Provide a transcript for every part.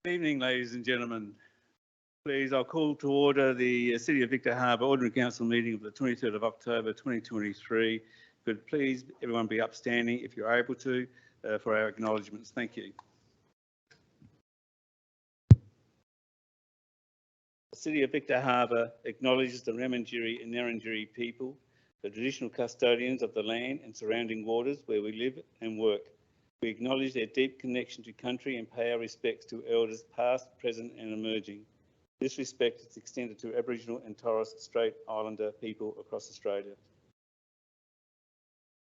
Good evening, ladies and gentlemen. Please, I'll call to order the City of Victor Harbor Ordinary Council meeting of the 23rd of October 2023. Could please everyone be upstanding if you're able to for our acknowledgements. Thank you. The City of Victor Harbor acknowledges the Ramangiri and Ngarrindjeri people, the traditional custodians of the land and surrounding waters where we live and work. We acknowledge their deep connection to country and pay our respects to elders past, present and emerging. This respect is extended to Aboriginal and Torres Strait Islander people across Australia.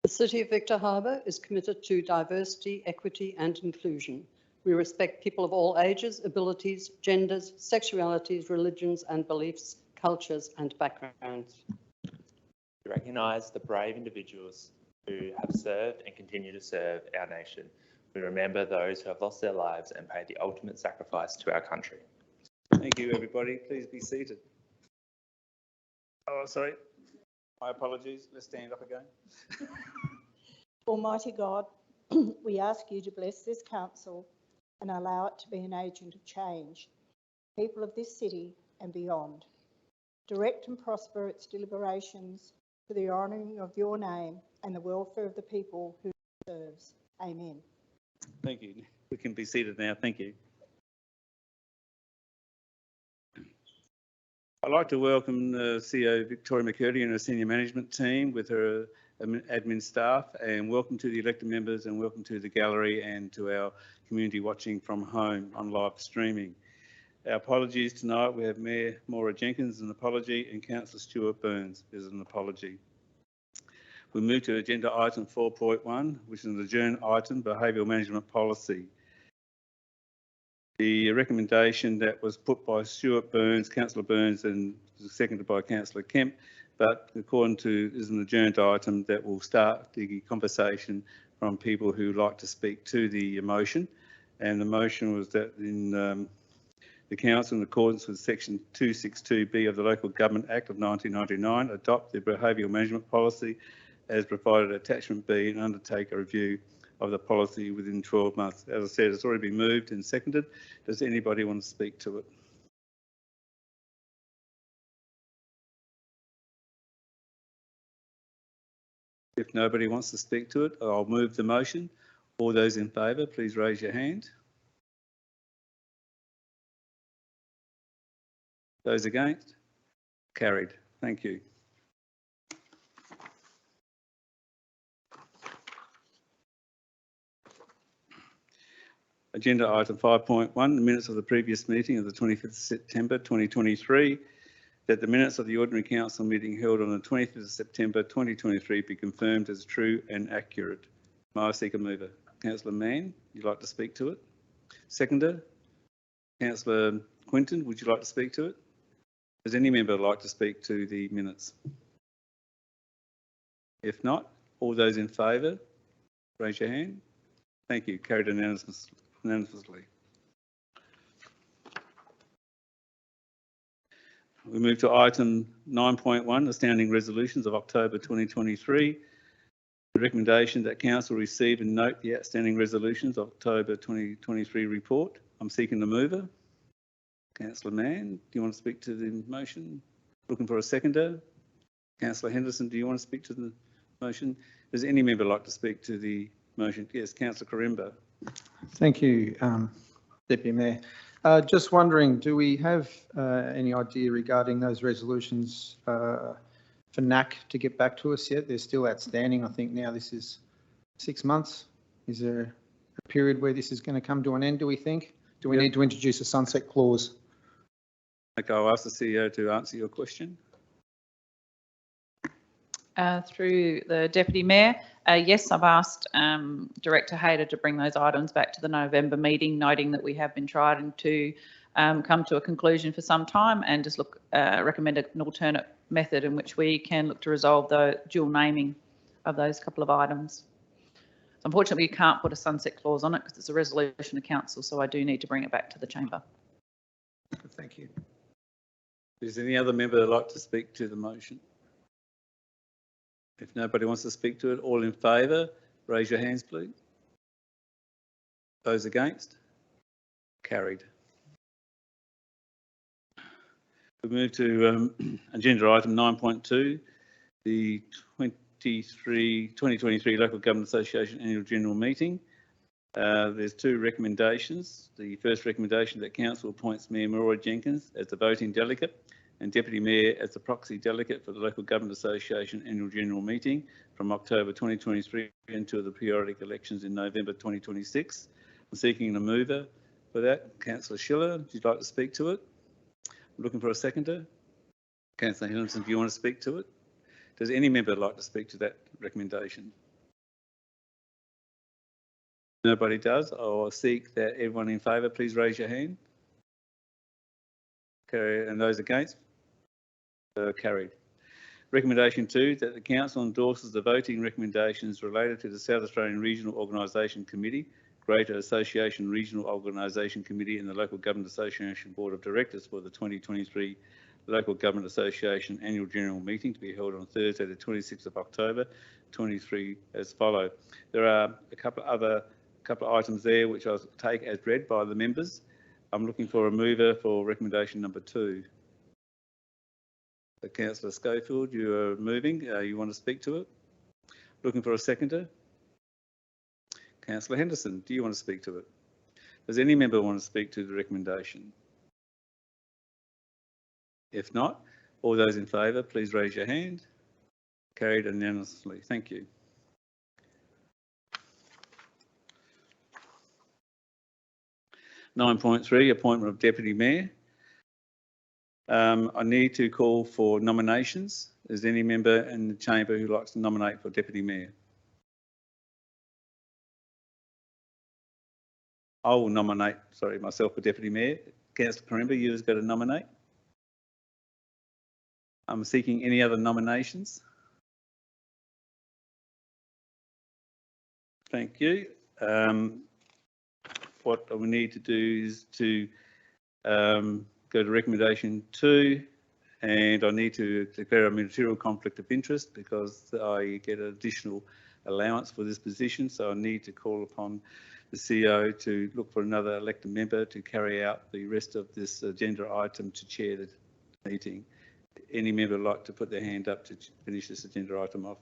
The City of Victor Harbor is committed to diversity, equity and inclusion. We respect people of all ages, abilities, genders, sexualities, religions and beliefs, cultures and backgrounds. We recognise the brave individuals who have served and continue to serve our nation. We remember those who have lost their lives and paid the ultimate sacrifice to our country. Thank you, everybody. Please be seated. Oh, sorry. My apologies. Let's stand up again. Almighty God, we ask you to bless this council and allow it to be an agent of change, people of this city and beyond. Direct and prosper its deliberations for the honouring of your name and the welfare of the people who it serves. Amen. Thank you. We can be seated now. Thank you. I'd like to welcome the CEO Victoria McCurdy and her senior management team with her admin staff, and welcome to the elected members and welcome to the gallery and to our community watching from home on live streaming. Our apologies tonight. We have Mayor Maura Jenkins, an apology, and Councillor Stuart Burns is an apology. We move to agenda item 4.1, which is an adjourned item, behavioural management policy. The recommendation that was put by Stuart Burns, Councillor Burns, and seconded by Councillor Kemp, but according to is an adjourned item that will start the conversation from people who like to speak to the motion. And the motion was that in the Council, in accordance with Section 262B of the Local Government Act of 1999, adopt the behavioural management policy as provided attachment B and undertake a review of the policy within 12 months. As I said, it's already been moved and seconded. Does anybody want to speak to it? If nobody wants to speak to it, I'll move the motion. All those in favour, please raise your hand. Those against? Carried. Thank you. Agenda item 5.1, the minutes of the previous meeting of the 25th of September 2023, that the minutes of the Ordinary Council meeting held on the 25th of September 2023 be confirmed as true and accurate. May I seek a mover? Councillor Mann, would you like to speak to it? Seconder? Councillor Quinton, would you like to speak to it? Does any member like to speak to the minutes? If not, all those in favour, raise your hand. Thank you. Carried unanimously. We move to item 9.1, the standing resolutions of October 2023. The recommendation that Council receive and note the outstanding resolutions of October 2023 report. I'm seeking the mover. Councillor Mann, do you want to speak to the motion? Looking for a seconder. Councillor Henderson, do you want to speak to the motion? Does any member like to speak to the motion? Yes, Councillor Karimba. Thank you, Deputy Mayor. Just wondering, do we have any idea regarding those resolutions for NAC to get back to us yet? They're still outstanding. I think now this is 6 months. Is there a period where this is going to come to an end, do we think? Do we need to introduce a sunset clause? Okay, I'll ask the CEO to answer your question. Through the Deputy Mayor, yes, I've asked Director Hayter to bring those items back to the November meeting, noting that we have been trying to come to a conclusion for some time and just recommend an alternate method in which we can look to resolve the dual naming of those couple of items. So unfortunately, we can't put a sunset clause on it because it's a resolution of council, so I do need to bring it back to the chamber. Thank you. Is there any other member that'd like to speak to the motion? If nobody wants to speak to it, all in favour, raise your hands, please. Those against? Carried. We move to agenda item 9.2, the 2023 Local Government Association Annual General Meeting. There's two recommendations. The first recommendation that Council appoints Mayor Maroy Jenkins as the voting delegate and Deputy Mayor as the proxy delegate for the Local Government Association Annual General Meeting from October 2023 until the periodic elections in November 2026. I'm seeking a mover for that. Councillor Schiller, would you like to speak to it? I'm looking for a seconder. Councillor Henderson, do you want to speak to it? Does any member like to speak to that recommendation? Nobody does. I'll seek that everyone in favour, please raise your hand. Okay, and those against? Carried. Recommendation 2, that the Council endorses the voting recommendations related to the South Australian Regional Organisation Committee, Greater Association Regional Organisation Committee and the Local Government Association Board of Directors for the 2023 Local Government Association Annual General Meeting to be held on Thursday the 26th of October 23 as follow. There are a couple of items there which I'll take as read by the members. I'm looking for a mover for recommendation number 2. Councillor Schofield, you are moving. You want to speak to it? Looking for a seconder? Councillor Henderson, do you want to speak to it? Does any member want to speak to the recommendation? If not, all those in favour, please raise your hand. Carried unanimously. Thank you. (9.3) Appointment of Deputy Mayor. I need to call for nominations. Is there any member in the chamber who likes to nominate for Deputy Mayor? I will nominate, myself for Deputy Mayor. Councillor Corimba, you just got to nominate. I'm seeking any other nominations. Thank you. What we need to do is to go to recommendation 2, and I need to declare a material conflict of interest because I get an additional allowance for this position, so I need to call upon the CEO to look for another elected member to carry out the rest of this agenda item to chair the meeting. Any member would like to put their hand up to finish this agenda item off?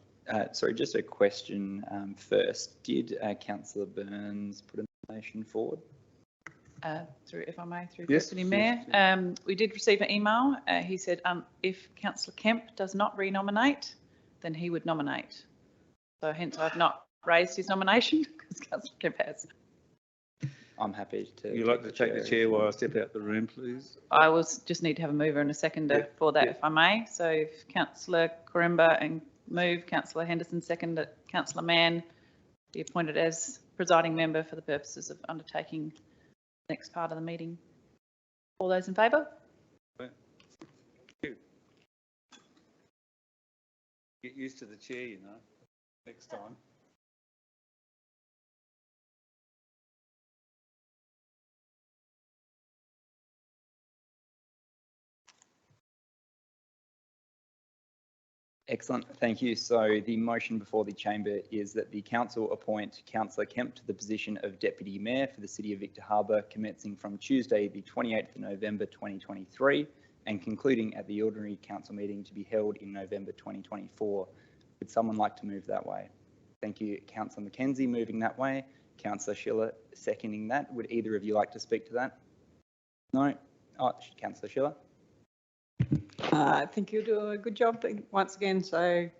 Sorry, just a question first. Did Councillor Burns put a nomination forward? Through, if I may, through Yes, Deputy Mayor. We did receive an email. He said if Councillor Kemp does not re-nominate, then he would nominate. So hence I've not raised his nomination because Councillor Kemp has. I'm happy to. You'd like to take the chair while I step out the room, please? I will just need to have a mover and a seconder for that, if I may. So if Councillor Corimba and move, Councillor Henderson second, Councillor Mann be appointed as presiding member for the purposes of undertaking the next part of the meeting. All those in favour? Get used to the chair, you know, next time. Excellent, thank you. So the motion before the chamber is that the council appoint Councillor Kemp to the position of Deputy Mayor for the City of Victor Harbor, commencing from Tuesday the 28th of November 2023 and concluding at the ordinary council meeting to be held in November 2024. Would someone like to move that way? Thank you. Councillor Mackenzie moving that way. Councillor Schiller seconding that. Would either of you like to speak to that? No? Oh, Councillor Schiller. I think you'll do a good job once again, so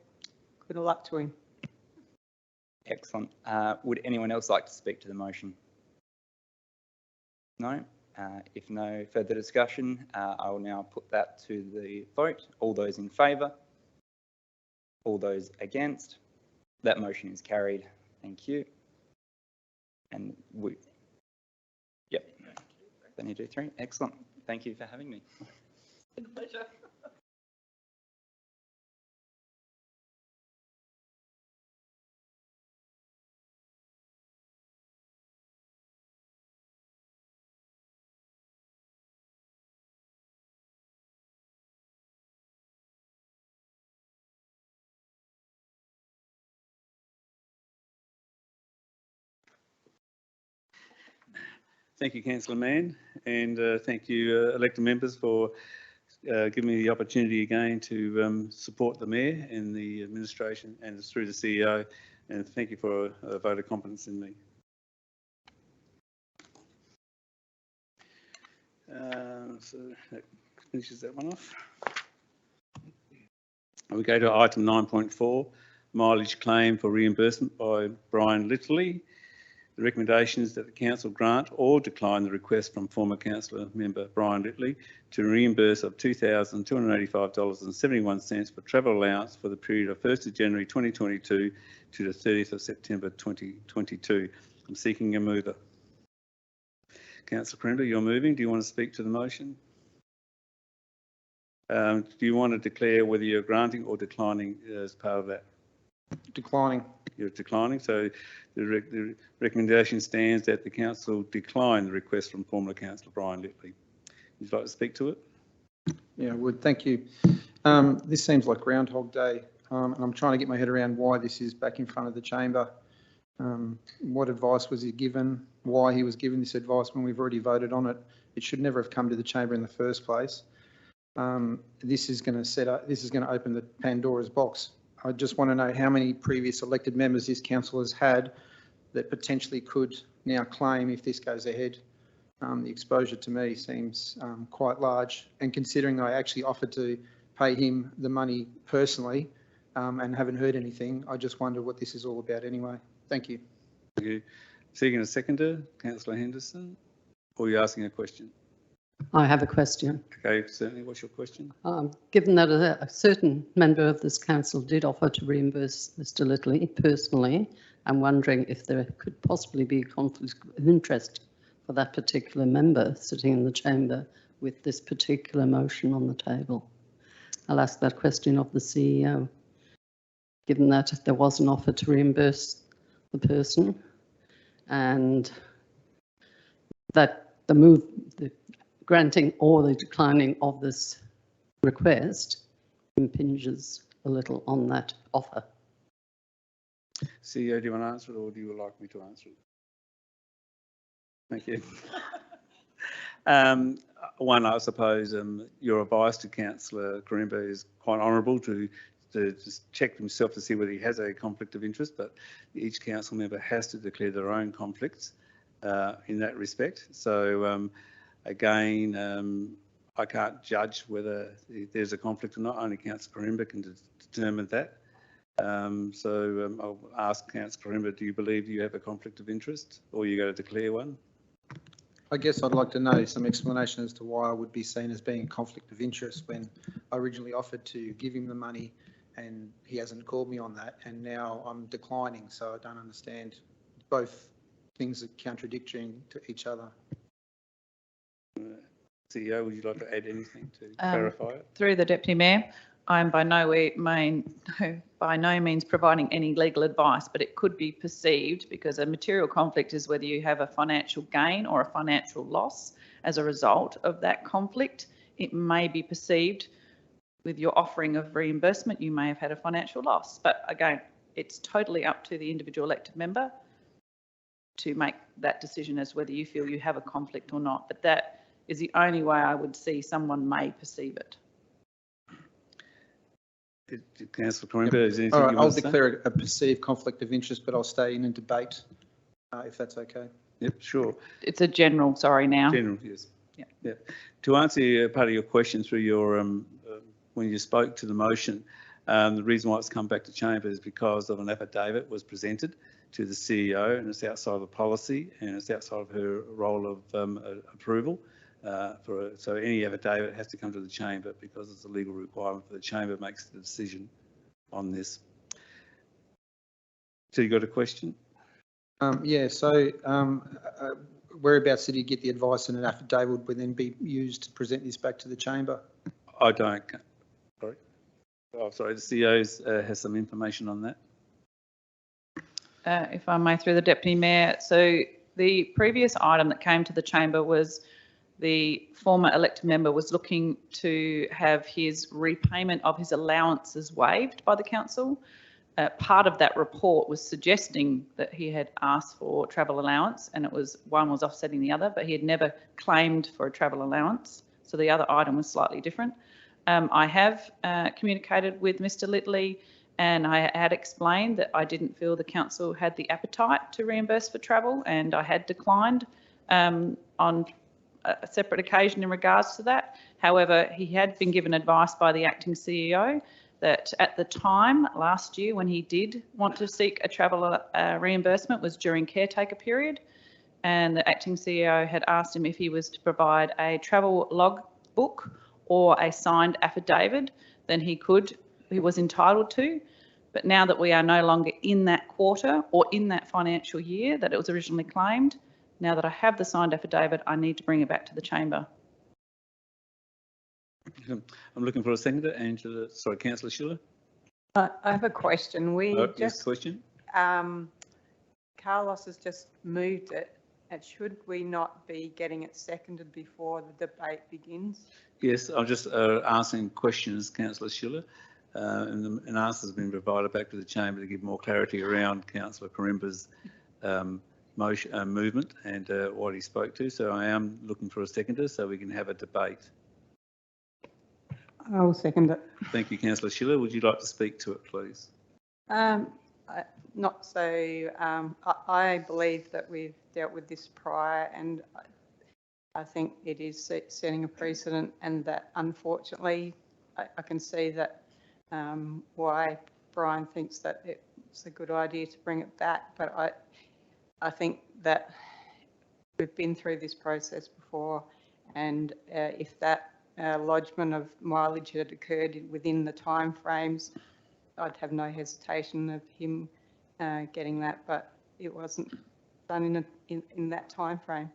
good luck to him. Excellent. Would anyone else like to speak to the motion? No? If no further discussion, I will now put that to the vote. All those in favour? All those against? That motion is carried. Thank you. And we, yep, 1, 2, 3. Excellent. Thank you for having me. Pleasure. Thank you, Councillor Mann, and thank you, elected members, for giving me the opportunity again to support the Mayor and the administration and through the CEO, and thank you for a vote of confidence in me. So that finishes that one off. We go to item 9.4, mileage claim for reimbursement by Brian Littley. The recommendation is that the council grant or decline the request from former councillor member Brian Littley to reimburse of $2,285.71 for travel allowance for the period of 1st of January 2022 to the 30th of September 2022. I'm seeking a mover. Councillor Corimba, you're moving. Do you want to speak to the motion? Do you want to declare whether you're granting or declining as part of that? Declining. You're declining. So the recommendation stands that the council decline the request from former councillor Brian Littley. Would you like to speak to it? Yeah, I would. Thank you. This seems like Groundhog Day, and I'm trying to get my head around why this is back in front of the chamber. What advice was he given? Why he was given this advice when we've already voted on it? It should never have come to the chamber in the first place. This is going to open the Pandora's box. I just want to know how many previous elected members this council has had that potentially could now claim if this goes ahead. The exposure to me seems quite large, and considering I actually offered to pay him the money personally and haven't heard anything, I just wonder what this is all about anyway. Thank you. Thank you. Seeking a seconder, Councillor Henderson, or are you asking a question? I have a question. Okay, certainly. What's your question? Given that a certain member of this council did offer to reimburse Mr. Littley personally, I'm wondering if there could possibly be a conflict of interest for that particular member sitting in the chamber with this particular motion on the table. I'll ask that question of the CEO. Given that there was an offer to reimburse the person and that the granting or the declining of this request impinges a little on that offer. CEO, do you want to answer it, or do you like me to answer it? Thank you. One, I suppose your advice to Councillor Corimba is quite honourable to just check himself to see whether he has a conflict of interest, but each council member has to declare their own conflicts in that respect. So again, I can't judge whether there's a conflict or not. Only Councillor Corimba can determine that. I'll ask Councillor Corimba, do you believe you have a conflict of interest, or you got to declare one? I guess I'd like to know some explanation as to why I would be seen as being a conflict of interest when I originally offered to give him the money and he hasn't called me on that, and now I'm declining, so I don't understand. Both things are contradictory to each other. CEO, would you like to add anything to clarify it? Through the Deputy Mayor, I am by no means providing any legal advice, but it could be perceived, because a material conflict is whether you have a financial gain or a financial loss as a result of that conflict. It may be perceived with your offering of reimbursement, you may have had a financial loss. But again, it's totally up to the individual elected member to make that decision as whether you feel you have a conflict or not. But that is the only way I would see someone may perceive it. Councillor Corimba, is anything All right, you I'll want to say? declare a perceived conflict of interest, but I'll stay in a debate if that's okay. Yep, sure. It's a general, sorry now. General, yes. Yeah. Yeah. To answer part of your question through your when you spoke to the motion, the reason why it's come back to chamber is because of an affidavit was presented to the CEO, and it's outside of the policy and it's outside of her role of approval. So any affidavit has to come to the chamber because it's a legal requirement for the chamber makes the decision on this. So you got a question? Yeah, so whereabouts did you get the advice, and an affidavit would then be used to present this back to the chamber? I don't. Sorry. Oh, sorry. The CEO has some information on that. If I may, through the Deputy Mayor. So the previous item that came to the chamber was the former elected member was looking to have his repayment of his allowances waived by the council. Part of that report was suggesting that he had asked for travel allowance, and it was one was offsetting the other, but he had never claimed for a travel allowance. So the other item was slightly different. I have communicated with Mr. Littley, and I had explained that I didn't feel the council had the appetite to reimburse for travel, and I had declined on a separate occasion in regards to that. However, he had been given advice by the acting CEO that at the time last year when he did want to seek a travel reimbursement was during caretaker period, and the acting CEO had asked him if he was to provide a travel log book or a signed affidavit, then he was entitled to. But now that we are no longer in that quarter or in that financial year that it was originally claimed, now that I have the signed affidavit, I need to bring it back to the chamber. I'm looking for a seconder. Councillor Schiller. I have a question. Yes, question. Carlos has just moved it, and should we not be getting it seconded before the debate begins? Yes, I'm just asking questions, Councillor Schiller, and an answer has been provided back to the chamber to give more clarity around Councillor Corimba's movement and what he spoke to. So I am looking for a seconder so we can have a debate. I'll second it. Thank you, Councillor Schiller. Would you like to speak to it, please? Not so. I believe that we've dealt with this prior, and I think it is setting a precedent, and that unfortunately I can see that why Brian thinks that it's a good idea to bring it back, but I think that we've been through this process before, and if that lodgement of mileage had occurred within the time frames, I'd have no hesitation of him getting that, but it wasn't done in that time frame.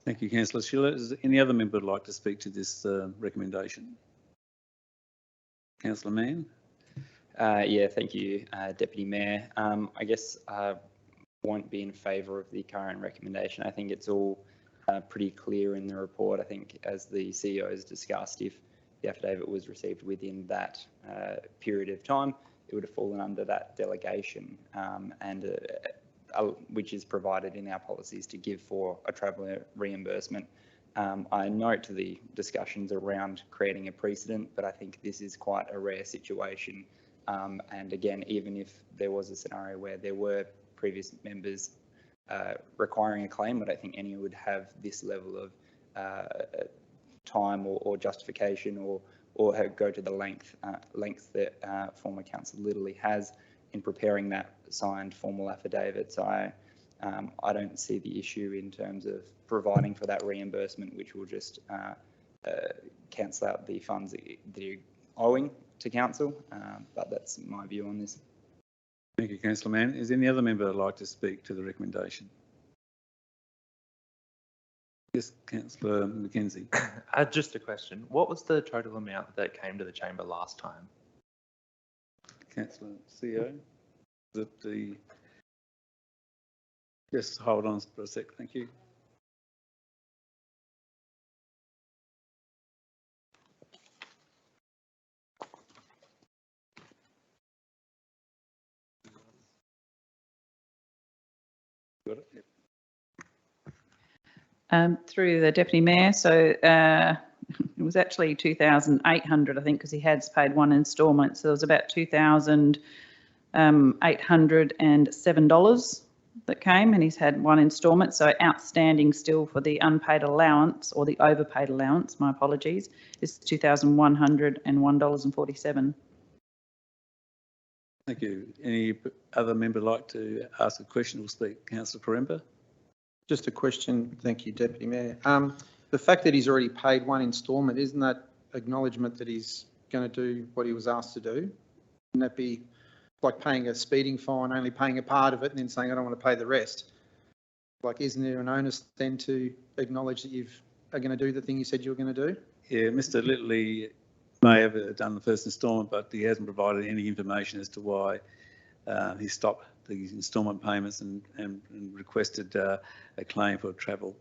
Thank you, Councillor Schiller. Is there any other member who'd like to speak to this recommendation? Councillor Mann. Yeah, thank you, Deputy Mayor. I guess I won't be in favour of the current recommendation. I think it's all pretty clear in the report. I think, as the CEO has discussed, if the affidavit was received within that period of time, it would have fallen under that delegation, which is provided in our policies to give for a travel reimbursement. I note the discussions around creating a precedent, but I think this is quite a rare situation. And again, even if there was a scenario where there were previous members requiring a claim, but I think anyone would have this level of time or justification or go to the length that former Councillor Littley has in preparing that signed formal affidavit. So I don't see the issue in terms of providing for that reimbursement, which will just cancel out the funds that you're owing to council. But that's my view on this. Thank you, Councillor Mann. Is any other member who'd like to speak to the recommendation? Yes, Councillor McKenzie. Just a question. What was the total amount that came to the chamber last time? Councillor CEO. Is it the... Just hold on for a sec. Thank you. Got it? Yep. Through the Deputy Mayor, so it was actually 2,800, I think, because he had paid one instalment, so there was about $2,807 that came, and he's had one instalment, so outstanding still for the unpaid allowance, or the overpaid allowance, my apologies, is $2,101.47. Thank you. Any other member like to ask a question or speak? Councillor Corimba. Just a question. Thank you, Deputy Mayor. The fact that he's already paid one instalment, isn't that acknowledgement that he's going to do what he was asked to do? Wouldn't that be like paying a speeding fine, only paying a part of it and then saying, I don't want to pay the rest? Like, isn't there an onus then to acknowledge that you are going to do the thing you said you were going to do? Yeah, Mr. Littley may have done the first instalment, but he hasn't provided any information as to why he stopped the instalment payments and requested a claim for travel.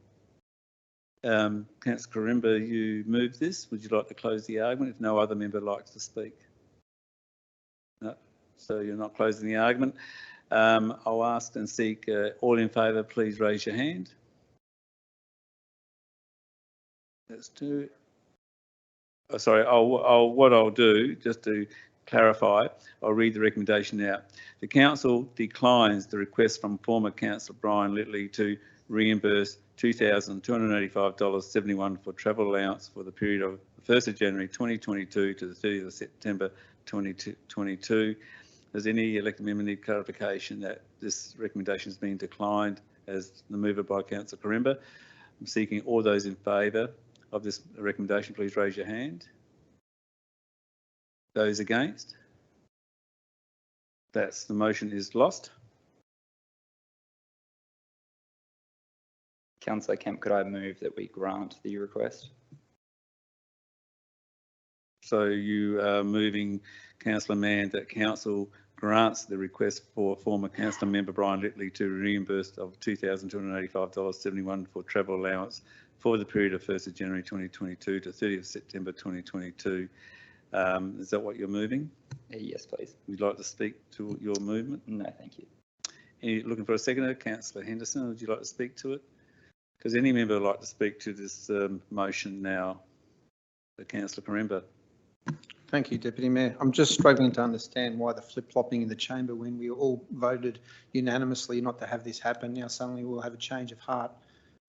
Councillor Corimba, you moved this. Would you like to close the argument if no other member likes to speak? No, so you're not closing the argument. I'll ask and seek all in favour, please raise your hand. That's two. Sorry, what I'll do, just to clarify, I'll read the recommendation out. The council declines the request from former councillor Brian Littley to reimburse $2,285.71 for travel allowance for the period of the 1st of January 2022 to the 30th of September 2022. Does any elected member need clarification that this recommendation has been declined as the mover by councillor Corimba? I'm seeking all those in favour of this recommendation, please raise your hand. Those against? The motion is lost. Councillor Kemp, could I move that we grant the request? So you are moving, councillor Mann, that council grants the request for former councillor member Brian Littley to reimburse of $2,285.71 for travel allowance for the period of 1st of January 2022 to 30th of September 2022. Is that what you're moving? Yes, please. Would you like to speak to your movement? No, thank you. Any looking for a seconder? Councillor Henderson, would you like to speak to it? Does any member like to speak to this motion now? Councillor Corimba. Thank you, Deputy Mayor. I'm just struggling to understand why the flip-flopping in the chamber when we all voted unanimously not to have this happen. Now suddenly we'll have a change of heart,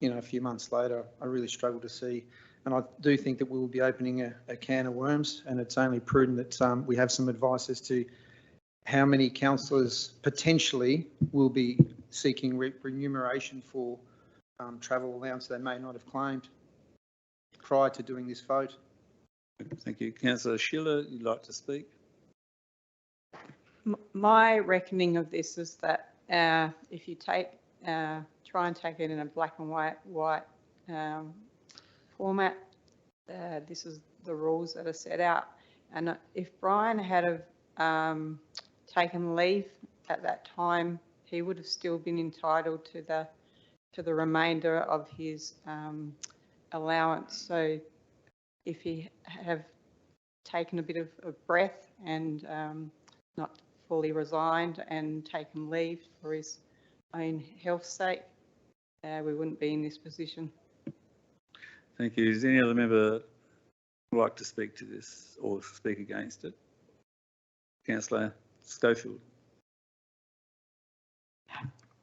a few months later. I really struggle to see. And I do think that we will be opening a can of worms, and it's only prudent that we have some advice as to how many councillors potentially will be seeking remuneration for travel allowance they may not have claimed prior to doing this vote. Thank you. Councillor Schiller, you'd like to speak? My reckoning of this is that if you try and take it in a black and white format, this is the rules that are set out. And if Brian had taken leave at that time, he would have still been entitled to the remainder of his allowance. So if he have taken a bit of a breath and not fully resigned and taken leave for his own health's sake, we wouldn't be in this position. Thank you. Does any other member like to speak to this or speak against it? Councillor Schofield.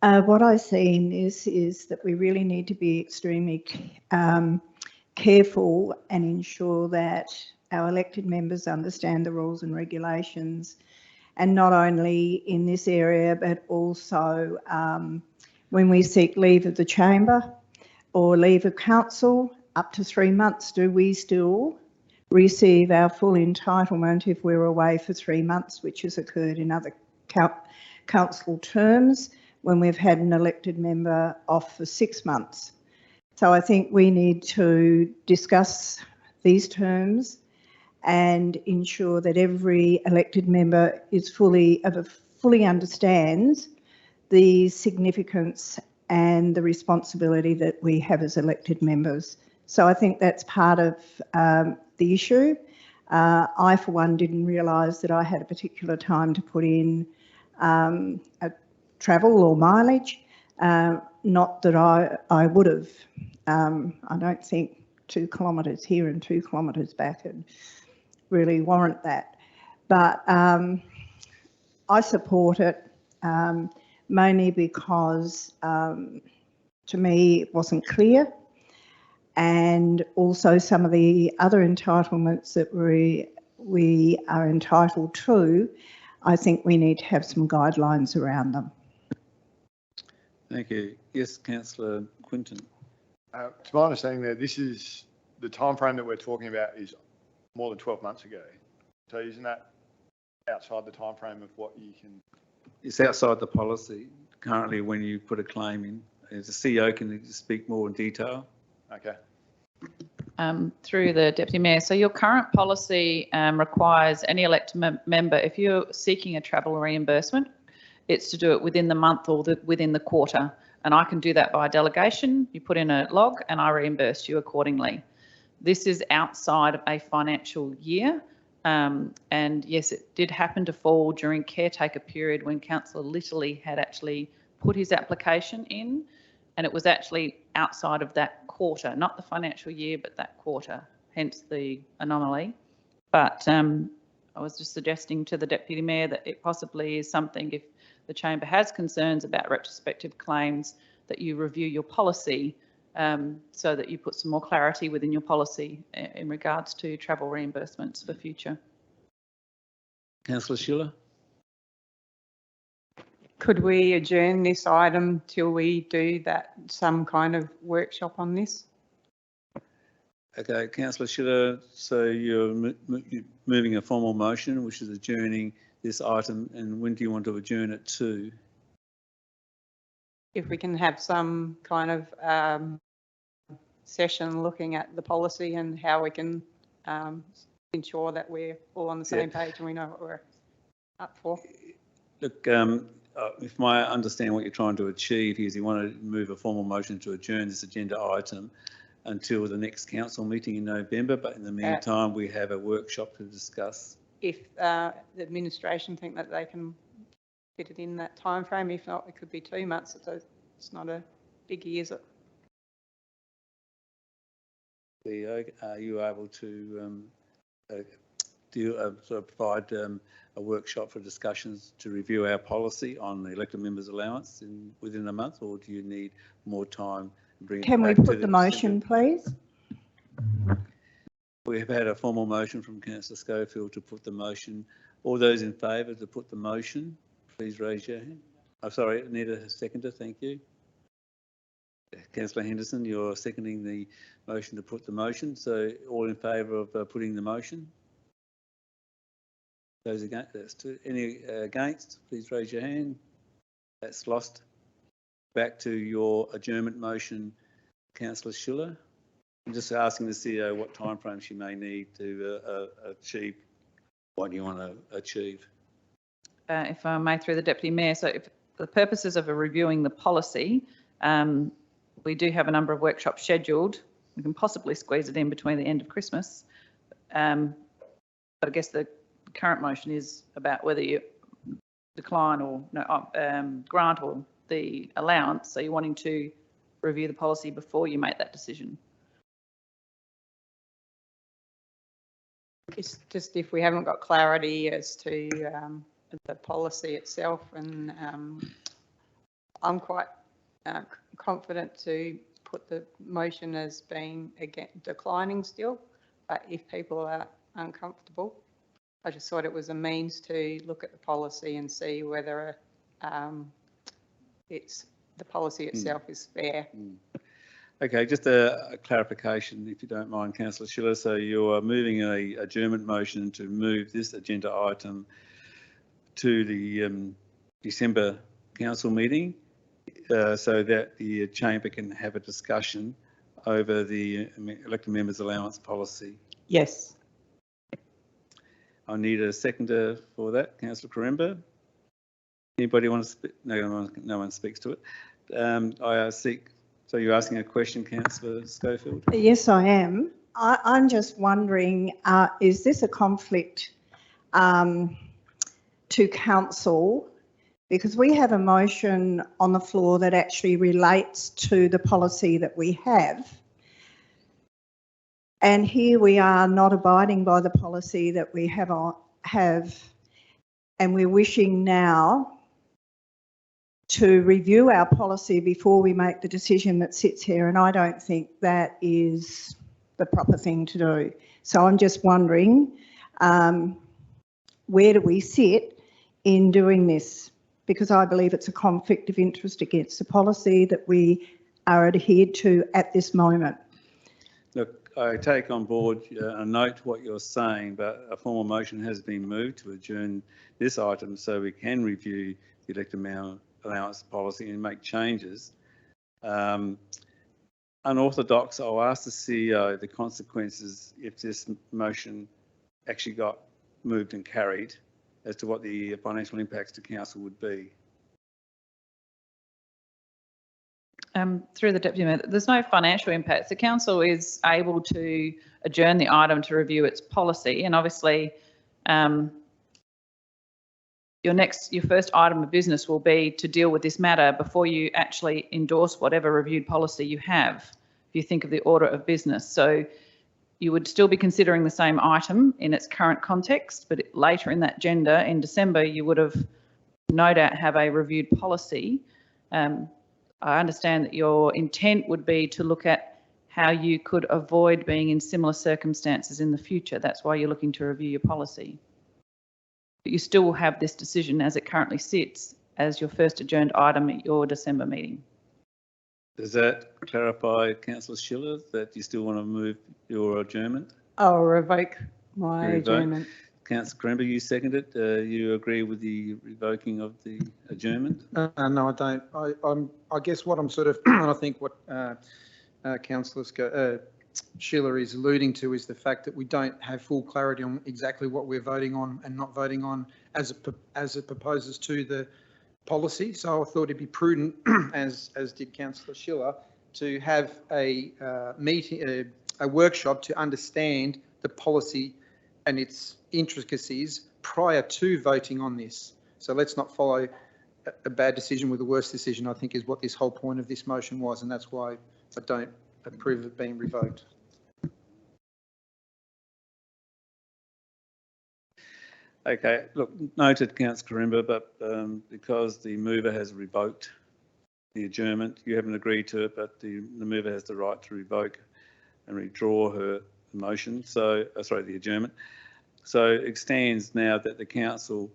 What I see in this is that we really need to be extremely careful and ensure that our elected members understand the rules and regulations, and not only in this area but also when we seek leave of the chamber or leave of council up to 3 months. Do we still receive our full entitlement if we're away for 3 months, which has occurred in other council terms when we've had an elected member off for 6 months? So I think we need to discuss these terms and ensure that every elected member is fully understands the significance and the responsibility that we have as elected members. So I think that's part of the issue. I, for one, didn't realise that I had a particular time to put in a travel or mileage. Not that I would have. I don't think 2 kilometres here and 2 kilometres back would really warrant that. But I support it mainly because to me it wasn't clear, and also some of the other entitlements that we are entitled to, I think we need to have some guidelines around them. Thank you. Yes, Councillor Quinton. To my understanding there, this is the time frame that we're talking about is more than 12 months ago. So isn't that outside the time frame of what you can? It's outside the policy. Currently, when you put a claim in, as a CEO, can you speak more in detail? Okay. Through the Deputy Mayor. So your current policy requires any elected member, if you're seeking a travel reimbursement, it's to do it within the month or within the quarter. And I can do that by delegation. You put in a log and I reimburse you accordingly. This is outside of a financial year. And yes, it did happen to fall during caretaker period when Councillor Littley had actually put his application in, and it was actually outside of that quarter, not the financial year, but that quarter. hence the anomaly. But I was just suggesting to the Deputy Mayor that it possibly is something, if the Chamber has concerns about retrospective claims, that you review your policy so that you put some more clarity within your policy in regards to travel reimbursements for future. Councillor Schiller? Could we adjourn this item till we do that, some kind of workshop on this? Okay, Councillor Schiller, so you're moving a formal motion, which is adjourning this item, and when do you want to adjourn it to? If we can have some kind of session looking at the policy and how we can ensure that we're all on the same page and we know what we're up for. Look, if I understand what you're trying to achieve here is you want to move a formal motion to adjourn this agenda item until the next council meeting in November, but in the meantime, we have a workshop to discuss. If the administration think that they can fit it in that time frame, if not, it could be 2 months. It's not a biggie, is it? Theo, are you able to provide a workshop for discussions to review our policy on the elected members' allowance within a month, or do you need more time? Can we put the motion, please? We have had a formal motion from Councillor Schofield to put the motion. All those in favour to put the motion, please raise your hand. I'm sorry, I need a seconder, thank you. Councillor Henderson, you're seconding the motion to put the motion. So all in favour of putting the motion? Those against, that's two. Any against, please raise your hand. That's lost. Back to your adjournment motion, Councillor Schiller. I'm just asking the CEO what timeframe she may need to achieve what you want to achieve. If I may, through the Deputy Mayor, so if for the purposes of reviewing the policy, we do have a number of workshops scheduled. We can possibly squeeze it in between the end of Christmas. But I guess the current motion is about whether you decline or grant or the allowance. So you're wanting to review the policy before you make that decision. It's just if we haven't got clarity as to the policy itself, and I'm quite confident to put the motion as being again declining still, but if people are uncomfortable, I just thought it was a means to look at the policy and see whether the policy itself is fair. Okay, just a clarification, if you don't mind, Councillor Schiller. So you're moving a adjournment motion to move this agenda item to the December council meeting so that the chamber can have a discussion over the elected members' allowance policy. Yes. I need a seconder for that, Councillor Karemba. Anybody want to speak? No one speaks to it. I seek. So you're asking a question, Councillor Schofield? Yes, I am. I'm just wondering, is this a conflict to council? Because we have a motion on the floor that actually relates to the policy that we have. And here we are not abiding by the policy that we have, and we're wishing now to review our policy before we make the decision that sits here, and I don't think that is the proper thing to do. So I'm just wondering, where do we sit in doing this? Because I believe it's a conflict of interest against the policy that we are adhered to at this moment. Look, I take on board and note what you're saying, but a formal motion has been moved to adjourn this item so we can review the elected allowance policy and make changes. Unorthodox, I'll ask the CEO the consequences if this motion actually got moved and carried as to what the financial impacts to council would be. Through the Deputy Mayor, there's no financial impacts. The council is able to adjourn the item to review its policy, and obviously your first item of business will be to deal with this matter before you actually endorse whatever reviewed policy you have, if you think of the order of business. So you would still be considering the same item in its current context, but later in that agenda in December, you would have no doubt have a reviewed policy. I understand that your intent would be to look at how you could avoid being in similar circumstances in the future. That's why you're looking to review your policy. But you still will have this decision as it currently sits as your first adjourned item at your December meeting. Does that clarify, Councillor Schiller, that you still want to move your adjournment? I'll revoke my Revoke. adjournment. Councillor Corimba, you seconded. You agree with the revoking of the adjournment? No, I don't. I guess what I'm sort of, and I think what Councillor Schiller is alluding to is the fact that we don't have full clarity on exactly what we're voting on and not voting on as it proposes to the policy. So I thought it'd be prudent, as did Councillor Schiller, to have a meeting, a workshop to understand the policy and its intricacies prior to voting on this. So let's not follow a bad decision with a worse decision, I think is what this whole point of this motion was, and that's why I don't approve of it being revoked. Okay, look, noted, Councillor Corimba, but because the mover has revoked the adjournment, you haven't agreed to it, but the mover has the right to revoke and withdraw her motion, so, sorry, the adjournment. So it stands now that the council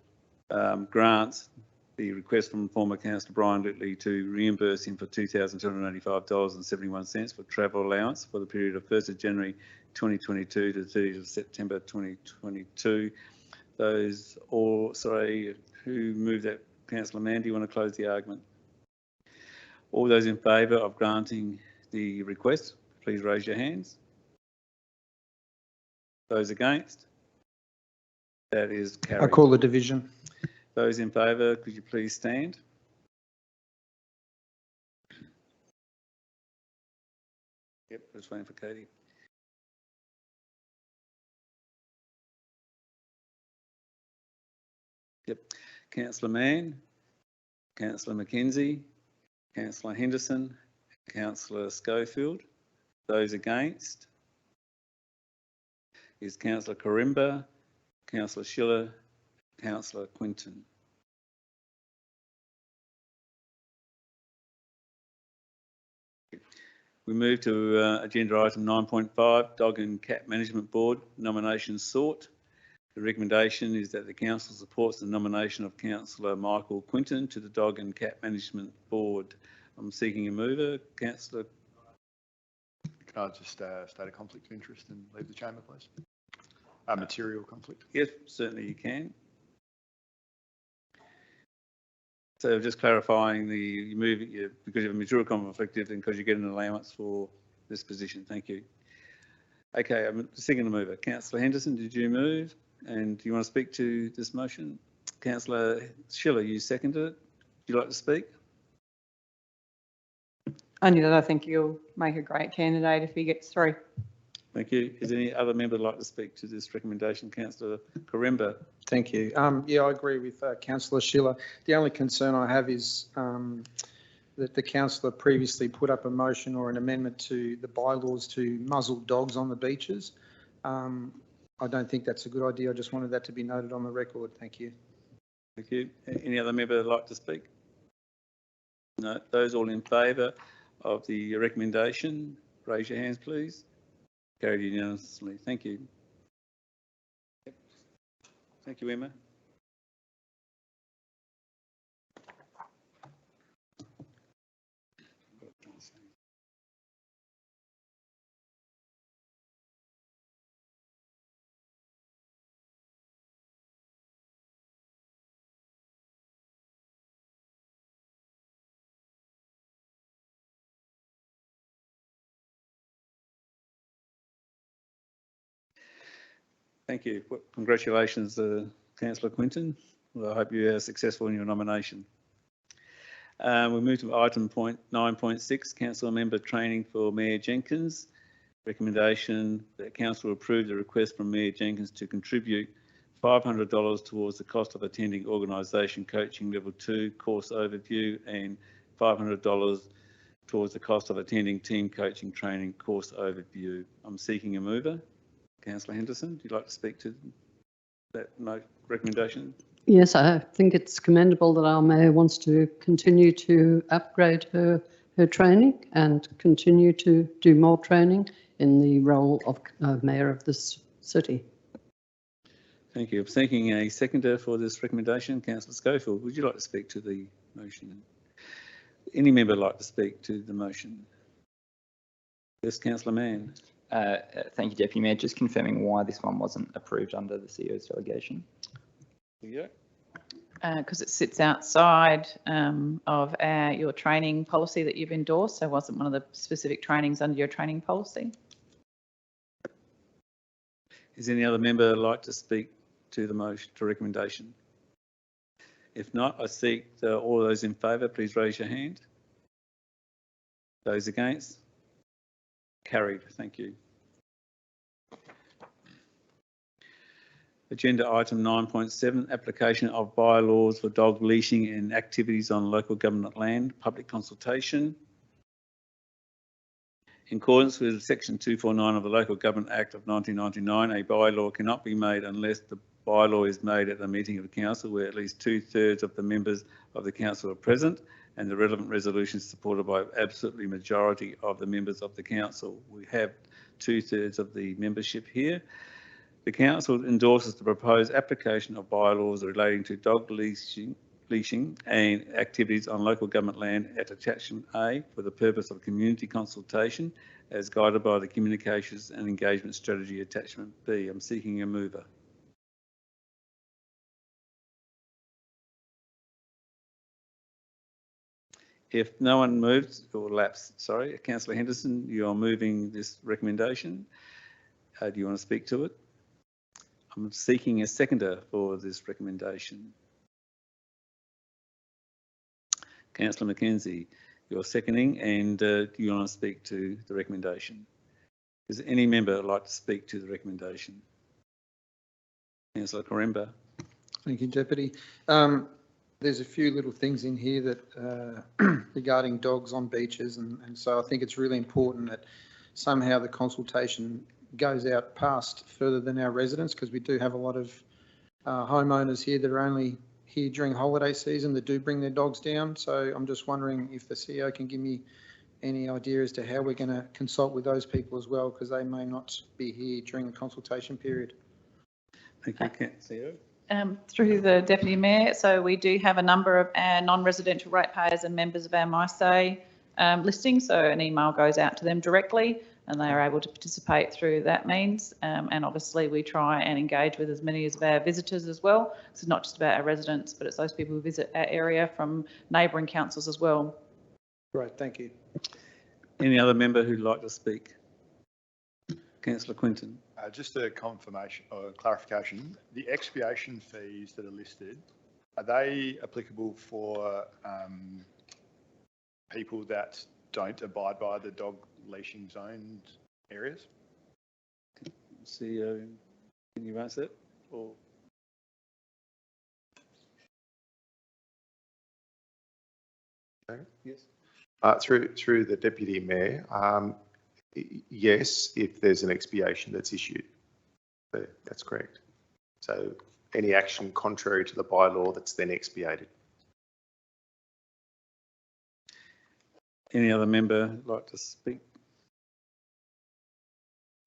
grants the request from former Councillor Brian Littley to reimburse him for $2,285.71 for travel allowance for the period of 1st of January 2022 to 30th of September 2022. Those all, sorry, who moved that? Councillor Mann, do you want to close the argument? All those in favour of granting the request, please raise your hands. Those against? That is carried. I call the division. Those in favour, could you please stand? Yep, just waiting for Katie. Yep, Councillor Mann, Councillor McKenzie, Councillor Henderson, Councillor Schofield. Those against is Councillor Corimba, Councillor Schiller, Councillor Quinton. We move to agenda item 9.5, Dog and Cat Management Board, nominations sought. The recommendation is that the council supports the nomination of Councillor Michael Quinton to the Dog and Cat Management Board. I'm seeking a mover. Councillor. Can I just state a conflict of interest and leave the chamber, please? Material conflict. Yes, certainly you can. So just clarifying you move because you have a material conflict and because you get an allowance for this position. Thank you. Okay, I'm seeking a mover. Councillor Henderson, did you move? And do you want to speak to this motion? Councillor Schiller, you seconded it. Would you like to speak? Only that I think you'll make a great candidate if he gets through. Thank you. Is any other member like to speak to this recommendation? Councillor Corimba. Thank you. Yeah, I agree with Councillor Schiller. The only concern I have is that the councillor previously put up a motion or an amendment to the bylaws to muzzle dogs on the beaches. I don't think that's a good idea. I just wanted that to be noted on the record. Thank you. Thank you. Any other member like to speak? No. Those all in favour of the recommendation, raise your hands, please. Carried unanimously. Thank you. Yep. Thank you, Emma. Thank you. Well, congratulations, Councillor Quinton. Well, I hope you are successful in your nomination. We move to item 9.6, Council Member Training for Mayor Jenkins. Recommendation that Council approve the request from Mayor Jenkins to contribute $500 towards the cost of attending Organisation Coaching Level 2 course overview and $500 towards the cost of attending Team Coaching Training course overview. I'm seeking a mover. Councillor Henderson, would you like to speak to that recommendation? Yes, I think it's commendable that our mayor wants to continue to upgrade her training and continue to do more training in the role of mayor of this city. Thank you. I'm seeking a seconder for this recommendation. Councillor Schofield, would you like to speak to the motion? Any member like to speak to the motion? Yes, Councillor Mann. Thank you, Deputy Mayor. Just confirming why this one wasn't approved under the CEO's delegation. Yeah. Because it sits outside of your training policy that you've endorsed, so it wasn't one of the specific trainings under your training policy. Is any other member like to speak to the motion, to recommendation? If not, I seek all those in favour, please raise your hand. Those against? Carried. Thank you. Agenda item 9.7, application of bylaws for dog leashing and activities on local government land, public consultation. In accordance with section 249 of the Local Government Act of 1999, a bylaw cannot be made unless the bylaw is made at a meeting of the council where at least 2/3 of the members of the council are present and the relevant resolution is supported by absolutely majority of the members of the council. We have 2/3 of the membership here. The council endorses the proposed application of bylaws relating to dog leashing and activities on local government land at attachment A for the purpose of community consultation as guided by the Communications and Engagement Strategy attachment B. I'm seeking a mover. If no one moves or lapsed, sorry, Councillor Henderson, you are moving this recommendation. Do you want to speak to it? I'm seeking a seconder for this recommendation. Councillor McKenzie, you're seconding, and do you want to speak to the recommendation? Does any member like to speak to the recommendation? Councillor Koremba. Thank you, Deputy. There's a few little things in here that regarding dogs on beaches, and so I think it's really important that somehow the consultation goes out past further than our residents, because we do have a lot of homeowners here that are only here during holiday season that do bring their dogs down. So I'm just wondering if the CEO can give me any idea as to how we're going to consult with those people as well, because they may not be here during the consultation period. Thank you, CEO. Through the Deputy Mayor, so we do have a number of our non-residential ratepayers and members of our MySay listing, so an email goes out to them directly and they are able to participate through that means. And obviously we try and engage with as many of our visitors as well. It's not just about our residents, but it's those people who visit our area from neighbouring councils as well. Great, thank you. Any other member who'd like to speak? Councillor Quinton. Just a confirmation or clarification, the expiation fees that are listed, are they applicable for people that don't abide by the dog leashing zoned areas? CEO, can you answer it? Or yes. Through the Deputy Mayor, yes, if there's an expiation that's issued. That's correct. So any action contrary to the bylaw that's then expiated. Any other member like to speak?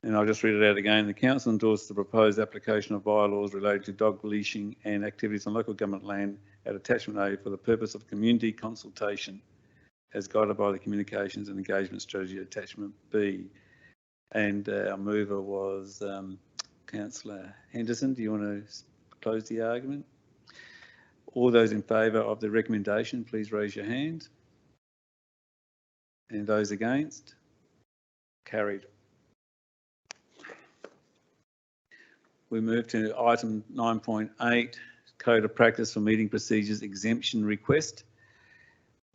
And I'll just read it out again. The council endorses the proposed application of bylaws related to dog leashing and activities on local government land at attachment A for the purpose of community consultation as guided by the Communications and Engagement Strategy attachment B. And our mover was Councillor Henderson. Do you want to close the argument? All those in favour of the recommendation, please raise your hand. And those against? Carried. We move to item 9.8, Code of Practice for Meeting Procedures Exemption Request.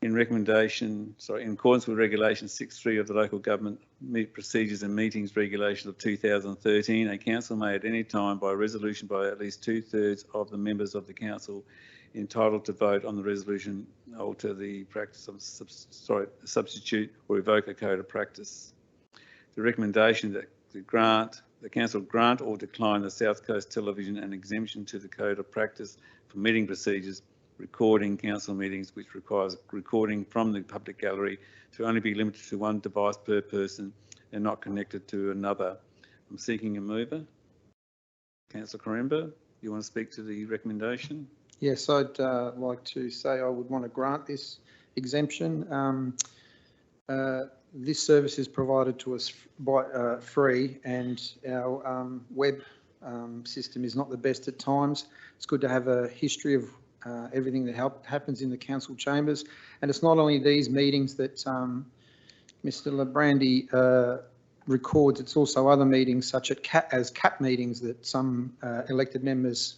In accordance with Regulation 6.3 of the Local Government Procedures and Meetings Regulation of 2013, a council may at any time by resolution by at least 2/3 of the members of the council entitled to vote on the resolution alter the practice of substitute or revoke a code of practice. The recommendation that the grant the council grant or decline the South Coast Television an exemption to the Code of Practice for meeting procedures, recording council meetings, which requires recording from the public gallery to only be limited to one device per person and not connected to another. I'm seeking a mover. Councillor Corimba, you want to speak to the recommendation? Yes, I'd like to say I would want to grant this exemption. This service is provided to us by free, and our web system is not the best at times. It's good to have a history of everything that happens in the council chambers, and it's not only these meetings that Mr. Labrandy records, it's also other meetings such as CAP meetings that some elected members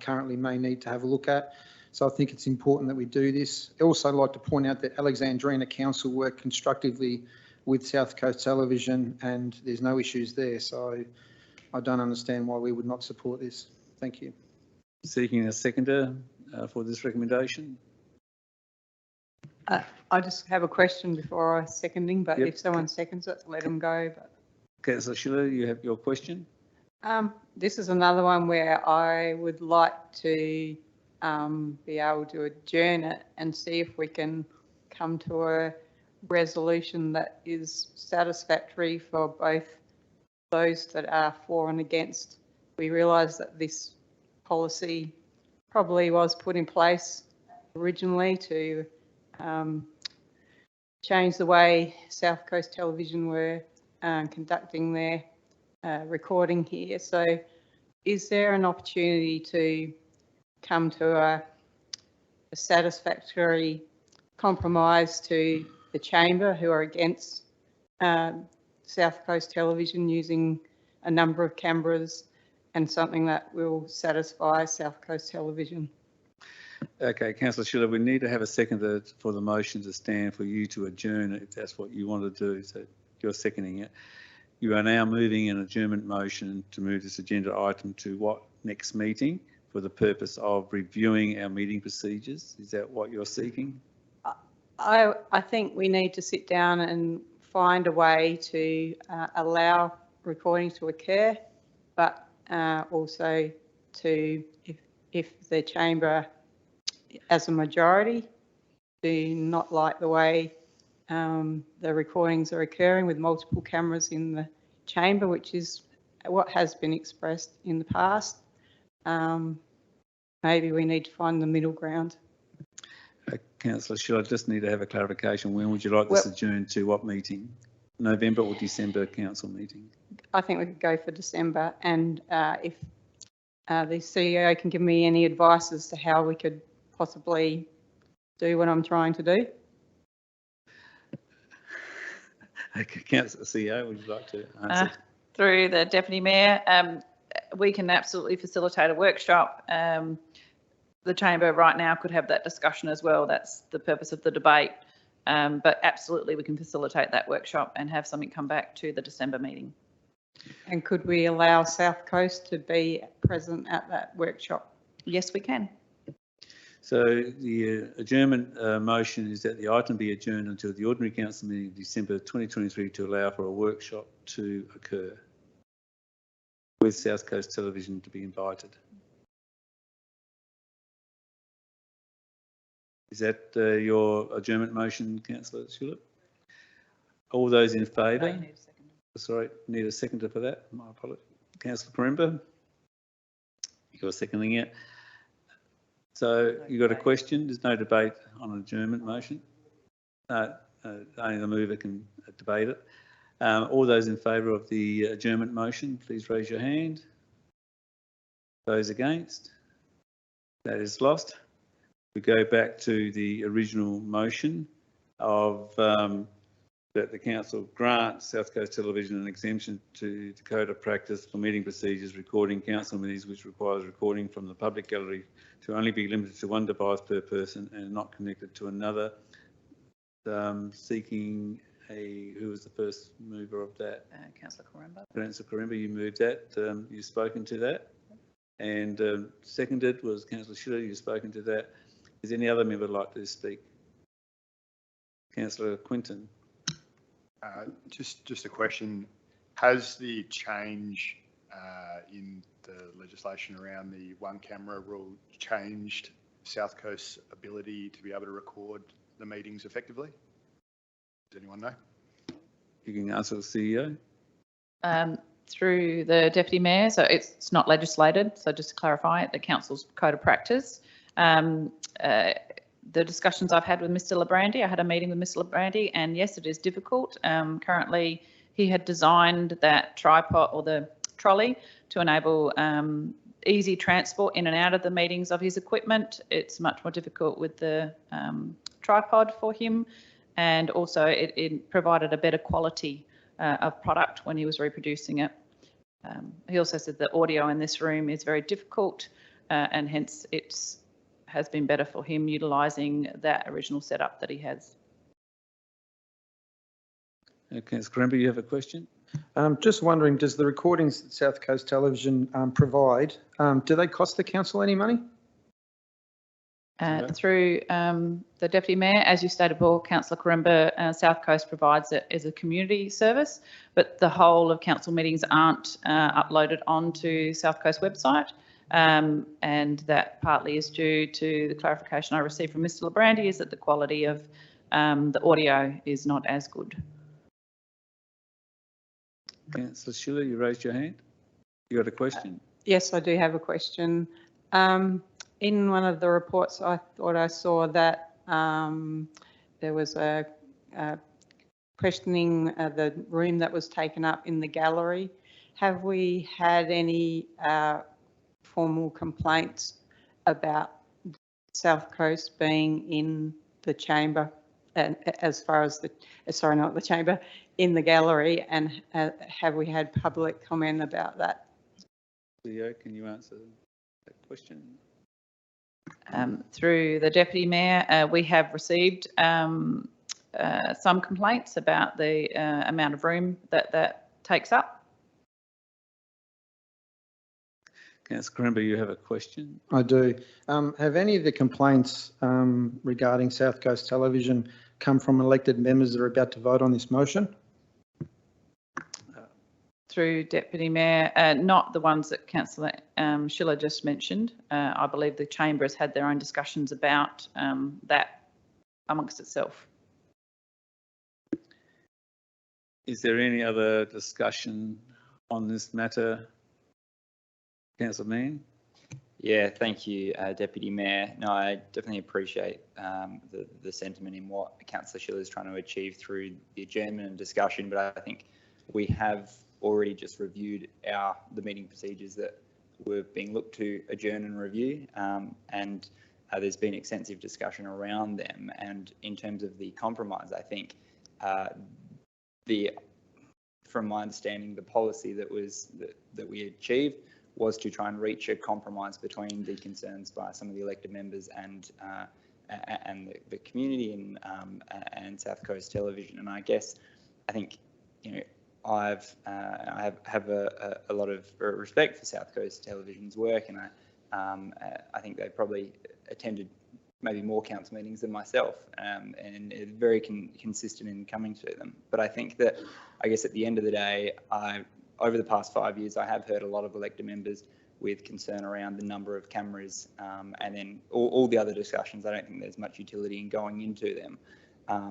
currently may need to have a look at. So I think it's important that we do this. I also like to point out that Alexandrina Council work constructively with South Coast Television and there's no issues there. So I don't understand why we would not support this. Thank you. Seeking a seconder for this recommendation. I just have a question before I seconding, but Yep. if someone seconds it, let them go. But Councillor Schiller, you have your question? this is another one where I would like to be able to adjourn it and see if we can come to a resolution that is satisfactory for both those that are for and against. We realise that this policy probably was put in place originally to change the way South Coast Television were conducting their recording here. So is there an opportunity to come to a satisfactory compromise to the chamber who are against South Coast Television using a number of cameras and something that will satisfy South Coast Television? Okay, Councillor Schiller, we need to have a seconder for the motion to stand for you to adjourn it, if that's what you want to do. So you're seconding it. You are now moving an adjournment motion to move this agenda item to what next meeting for the purpose of reviewing our meeting procedures? Is that what you're seeking? I think we need to sit down and find a way to allow recording to occur, but also to, if the chamber as a majority do not like the way the recordings are occurring with multiple cameras in the chamber, which is what has been expressed in the past, maybe we need to find the middle ground. Councillor Schiller, I just need to have a clarification. When would you like this adjourned to? What meeting? November or December council meeting? I think we could go for December, and if the CEO can give me any advice as to how we could possibly do what I'm trying to do. Okay, Councillor CEO, would you like to answer? Through the Deputy Mayor, we can absolutely facilitate a workshop. The chamber right now could have that discussion as well. That's the purpose of the debate. But absolutely we can facilitate that workshop and have something come back to the December meeting. And could we allow South Coast to be present at that workshop? Yes, we can. So the adjournment motion is that the item be adjourned until the ordinary council meeting of December 2023 to allow for a workshop to occur with South Coast Television to be invited. Is that your adjournment motion, Councillor Schiller? All those in favour? No, Sorry, need a seconder for that. My apologies. Councillor Corimba, you're seconding it. So you got a question? There's no debate on an adjournment motion. Only the mover can debate it. All those in favour of the adjournment motion, please raise your hand. Those against? That is lost. We go back to the original motion of that the council grant South Coast Television an exemption to the Code of Practice for meeting procedures, recording council meetings, which requires recording from the public gallery to only be limited to one device per person and not connected to another. Seeking who was the first mover of that? Councillor Corimba. Councillor Corimba, you moved that. You've spoken to that. And seconded was Councillor Schiller. You've spoken to that. Is any other member like to speak? Councillor Quinton. Just a question. Has the change in the legislation around the one camera rule changed South Coast's ability to be able to record the meetings effectively? Does anyone know? You can answer the CEO. Through the Deputy Mayor, so it's not legislated, so just to clarify it, the Council's code of practice. The discussions I've had with Mr Labrandy, I had a meeting with Mr Labrandy, and yes, it is difficult. Currently, he had designed that tripod or the trolley to enable easy transport in and out of the meetings of his equipment. It's much more difficult with the tripod for him, and also it provided a better quality of product when he was reproducing it. He also said the audio in this room is very difficult, and hence it has been better for him utilising that original setup that he has. Councillor Corimba, you have a question? Just wondering, does the recordings that South Coast Television provide, do they cost the council any money? Through the Deputy Mayor, as you stated before, Councillor Corimba, South Coast provides it as a community service, but the whole of council meetings aren't uploaded onto South Coast website, and that partly is due to the clarification I received from Mr Labrandy, is that the quality of the audio is not as good. Councillor Schiller, you raised your hand. You got a question? Yes, I do have a question. In one of the reports, I thought I saw that there was a questioning the room that was taken up in the gallery. Have we had any formal complaints about South Coast being in the chamber, and as far as the, sorry, not the chamber, in the gallery, and have we had public comment about that? CEO, can you answer that question? Through the Deputy Mayor, we have received some complaints about the amount of room that takes up. Councillor Corimba, you have a question? I do. Have any of the complaints regarding South Coast Television come from elected members that are about to vote on this motion? Through Deputy Mayor, not the ones that Councillor Schiller just mentioned. I believe the Chamber has had their own discussions about that amongst itself. Is there any other discussion on this matter? Councillor Mann? Yeah, thank you, Deputy Mayor. No, I definitely appreciate the sentiment in what Councillor Schiller is trying to achieve through the adjournment and discussion, but I think we have already just reviewed the meeting procedures that were being looked to adjourn and review, and there's been extensive discussion around them. And in terms of the compromise, I think from my understanding, the policy that we achieved was to try and reach a compromise between the concerns by some of the elected members and the community and South Coast Television. And I think, you know, I have a lot of respect for South Coast Television's work, and I think they probably attended maybe more council meetings than myself, and very consistent in coming to them. But I think that, I guess at the end of the day, over the past 5 years, I have heard a lot of elected members with concern around the number of cameras, and then all the other discussions. I don't think there's much utility in going into them.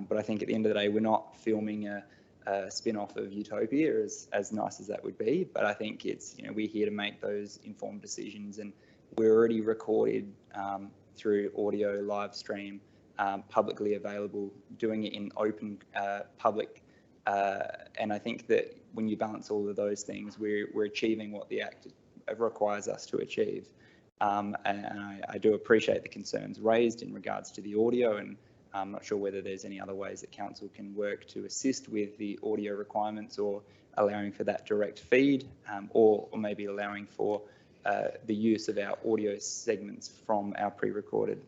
But I think at the end of the day, we're not filming a spin-off of Utopia, as nice as that would be. But I think it's, you know, we're here to make those informed decisions, and we're already recorded through audio live stream, publicly available, doing it in open public. And I think that when you balance all of those things, we're achieving what the Act requires us to achieve. And I do appreciate the concerns raised in regards to the audio, and I'm not sure whether there's any other ways that council can work to assist with the audio requirements, or allowing for that direct feed, or maybe allowing for the use of our audio segments from our pre-recorded.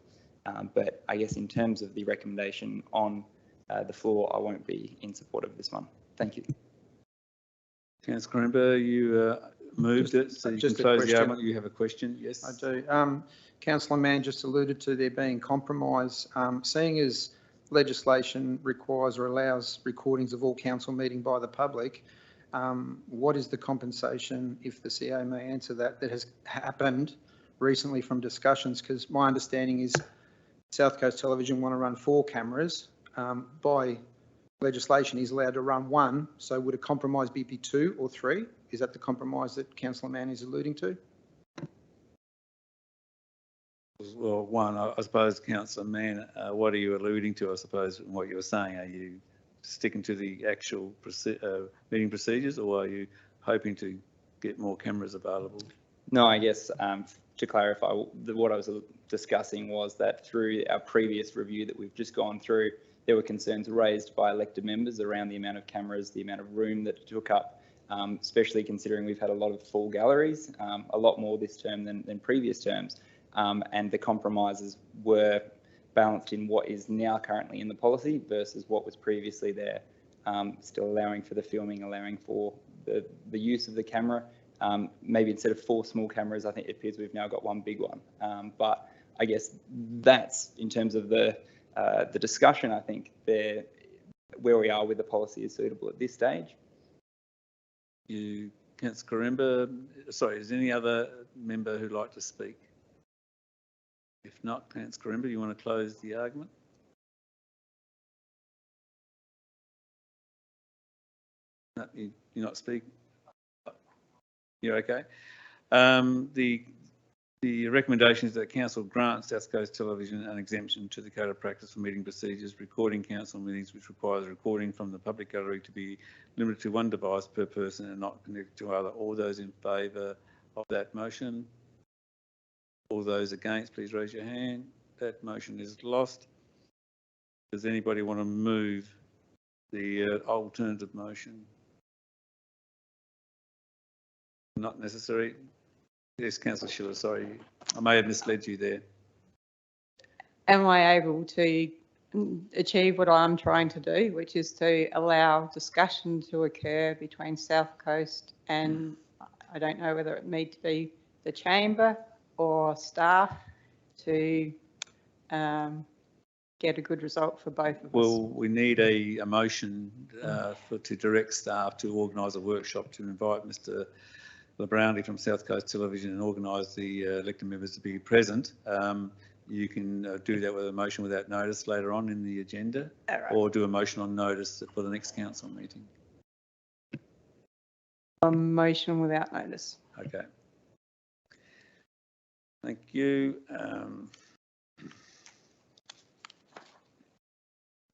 But I guess in terms of the recommendation on the floor, I won't be in support of this one. Thank you. Councillor Corimba, you moved it, so you can close the argument. You have a question? Yes. I do. Councillor Mann just alluded to there being compromise. Seeing as legislation requires or allows recordings of all council meeting by the public, What is the compensation, if the CA may answer that has happened recently from discussions? Because my understanding is South Coast Television want to run 4 cameras. By legislation, he's allowed to run 1. So would a compromise be 2 or 3? Is that the compromise that Councillor Mann is alluding to? Well, one, I suppose, Councillor Mann, what are you alluding to, I suppose, in what you were saying? Are you sticking to the actual meeting procedures, or are you hoping to get more cameras available? No, I guess to clarify, what I was discussing was that through our previous review that we've just gone through, there were concerns raised by elected members around the amount of cameras, the amount of room that it took up, especially considering we've had a lot of full galleries, a lot more this term than previous terms. And the compromises were balanced in what is now currently in the policy versus what was previously there, still allowing for the filming, allowing for the use of the camera. Maybe instead of 4 small cameras, I think it appears we've now got 1 big one. But I guess that's in terms of the discussion. I think where we are with the policy is suitable at this stage. Councillor Corimba, sorry, is there any other member who'd like to speak? If not, Councillor Corimba, you want to close the argument? No, you're not speaking. You're okay. The recommendation is that Council grant South Coast Television an exemption to the Code of Practice for Meeting Procedures, recording council meetings, which requires recording from the public gallery to be limited to 1 device per person and not connected to other. All those in favour of that motion? All those against, please raise your hand. That motion is lost. Does anybody want to move the alternative motion? Not necessary. Yes, Councillor Schiller, sorry, I may have misled you there. Am I able to achieve what I'm trying to do, which is to allow discussion to occur between South Coast and, I don't know whether it needs to be the chamber or staff, to get a good result for both of us? Well, we need a motion to direct staff to organise a workshop to invite Mr. LeBrownlee from South Coast Television and organise the elected members to be present. You can do that with a motion without notice later on in the agenda, or do a motion on notice for the next council meeting. A motion without notice. Okay. Thank you.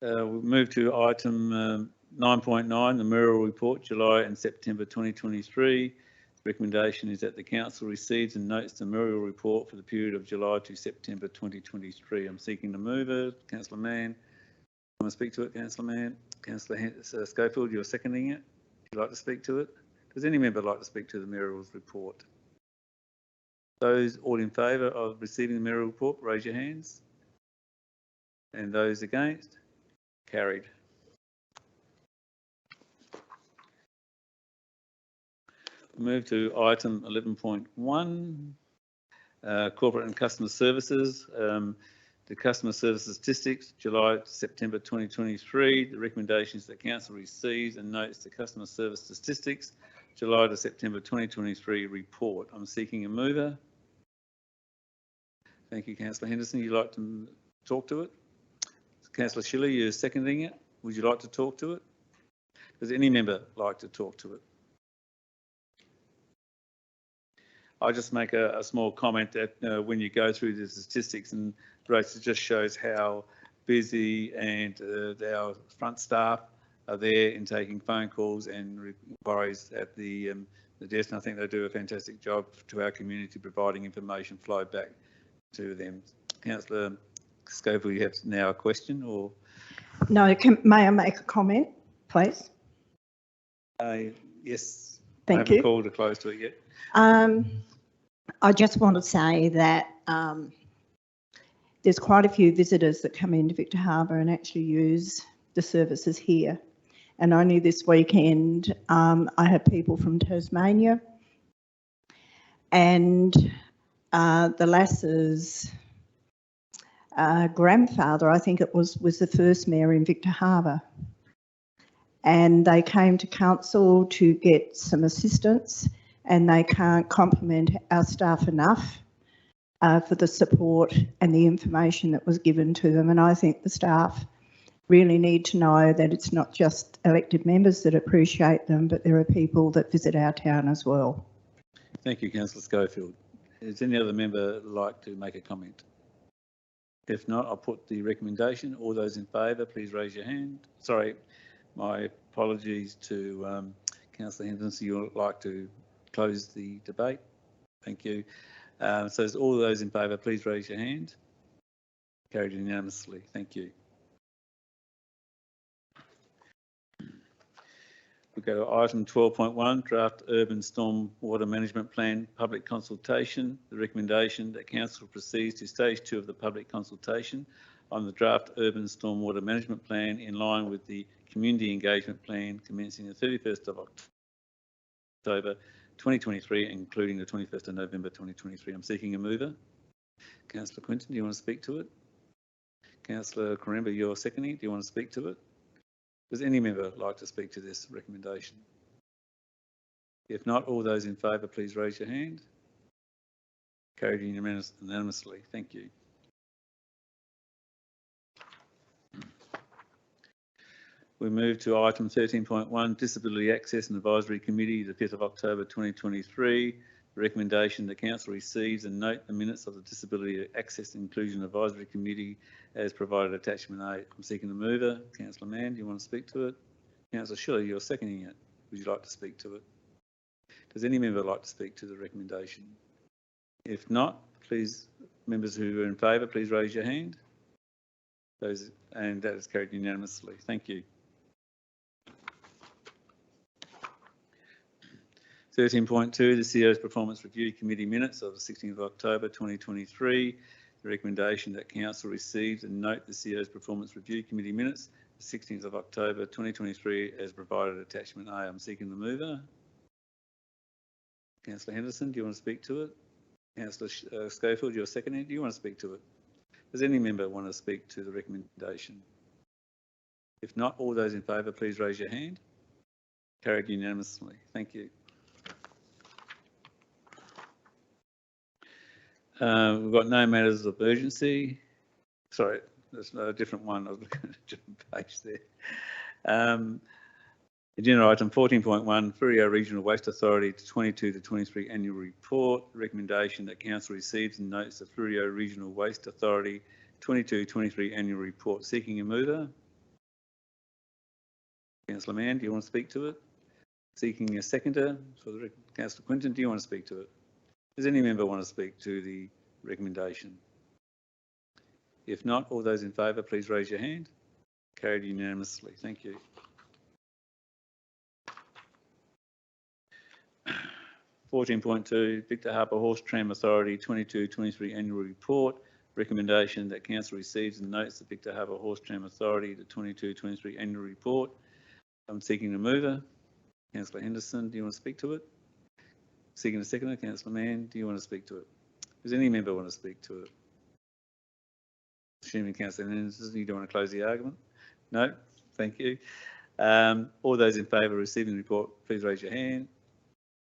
We'll move to item 9.9, the Mural Report, July and September 2023. Recommendation is that the council receives and notes the Mural Report for the period of July to September 2023. I'm seeking the mover, Councillor Mann. Want to speak to it, Councillor Mann? Councillor Schofield, you're seconding it. Would you like to speak to it? Does any member like to speak to the Murals Report? Those all in favour of receiving the Mural Report, raise your hands. And those against? Carried. Move to item 11.1, corporate and customer services. The customer services statistics, July to September 2023. The recommendation is that council receives and notes the customer service statistics, July to September 2023 report. I'm seeking a mover. Thank you, Councillor Henderson. You'd like to talk to it? Councillor Schiller, you're seconding it. Would you like to talk to it? Does any member like to talk to it? I'll just make a small comment that when you go through the statistics and rates, it just shows how busy and our front staff are there in taking phone calls and inquiries at the desk. And I think they do a fantastic job to our community, providing information flow back to them. Councillor Schofield, you have now a question, or? No, may I make a comment, please? Yes. Thank I you. haven't called a close to it yet. I just want to say that there's quite a few visitors that come into Victor Harbor and actually use the services here. And only this weekend, I had people from Tasmania, and the lass's grandfather, I think it was the first mayor in Victor Harbor. and they came to council to get some assistance, and they can't compliment our staff enough for the support and the information that was given to them. And I think the staff really need to know that it's not just elected members that appreciate them, but there are people that visit our town as well. Thank you, Councillor Schofield. Does any other member like to make a comment? If not, I'll put the recommendation. All those in favour, please raise your hand. Sorry, my apologies to Councillor Henderson. You would like to close the debate? Thank you. So all those in favour, please raise your hand. Carried unanimously. Thank you. We go to item 12.1, draft urban storm water management plan, public consultation. The recommendation that council proceeds to stage 2 of the public consultation on the draft urban storm water management plan in line with the community engagement plan commencing the 31st of October 2023, including the 21st of November 2023. I'm seeking a mover. Councillor Quinton, do you want to speak to it? Councillor Corimba, you're seconding. Do you want to speak to it? Does any member like to speak to this recommendation? If not, all those in favour, please raise your hand. Carried unanimously. Thank you. We move to item 13.1, Disability Access and Advisory Committee, the 5th of October 2023. The recommendation the council receives and note the minutes of the Disability Access and Inclusion Advisory Committee as provided attachment A. I'm seeking the mover. Councillor Mann, do you want to speak to it? Councillor Schiller, you're seconding it. Would you like to speak to it? Does any member like to speak to the recommendation? If not, please, members who are in favour, please raise your hand. Those, and that is carried unanimously. Thank you. 13.2, the CEO's Performance Review Committee minutes of the 16th of October 2023. The recommendation that council receives and note the CEO's Performance Review Committee minutes, the 16th of October 2023, as provided attachment A. I'm seeking the mover. Councillor Henderson, do you want to speak to it? Councillor Schofield, you're seconding. Do you want to speak to it? Does any member want to speak to the recommendation? If not, all those in favour, please raise your hand. Carried unanimously. Thank you. We've got no matters of urgency. Sorry, there's a different one. I was looking at a different page there. Agenda item 14.1, Fleurieu Regional Waste Authority 22 to 23 annual report. Recommendation that council receives and notes the Fleurieu Regional Waste Authority 22-23 annual report. Seeking a mover. Councillor Mann, do you want to speak to it? Seeking a seconder for the Councillor Quinton, do you want to speak to it? Does any member want to speak to the recommendation? If not, all those in favour, please raise your hand. Carried unanimously. Thank you. 14.2, Victor Harbour Horse Tram Authority 22-23 annual report. Recommendation that council receives and notes the Victor Harbour Horse Tram Authority the 22-23 annual report. I'm seeking a mover. Councillor Henderson, do you want to speak to it? Seeking a seconder. Councillor Mann, do you want to speak to it? Does any member want to speak to it? Assuming Councillor Henderson, you don't want to close the argument? No, thank you. All those in favour of receiving the report, please raise your hand.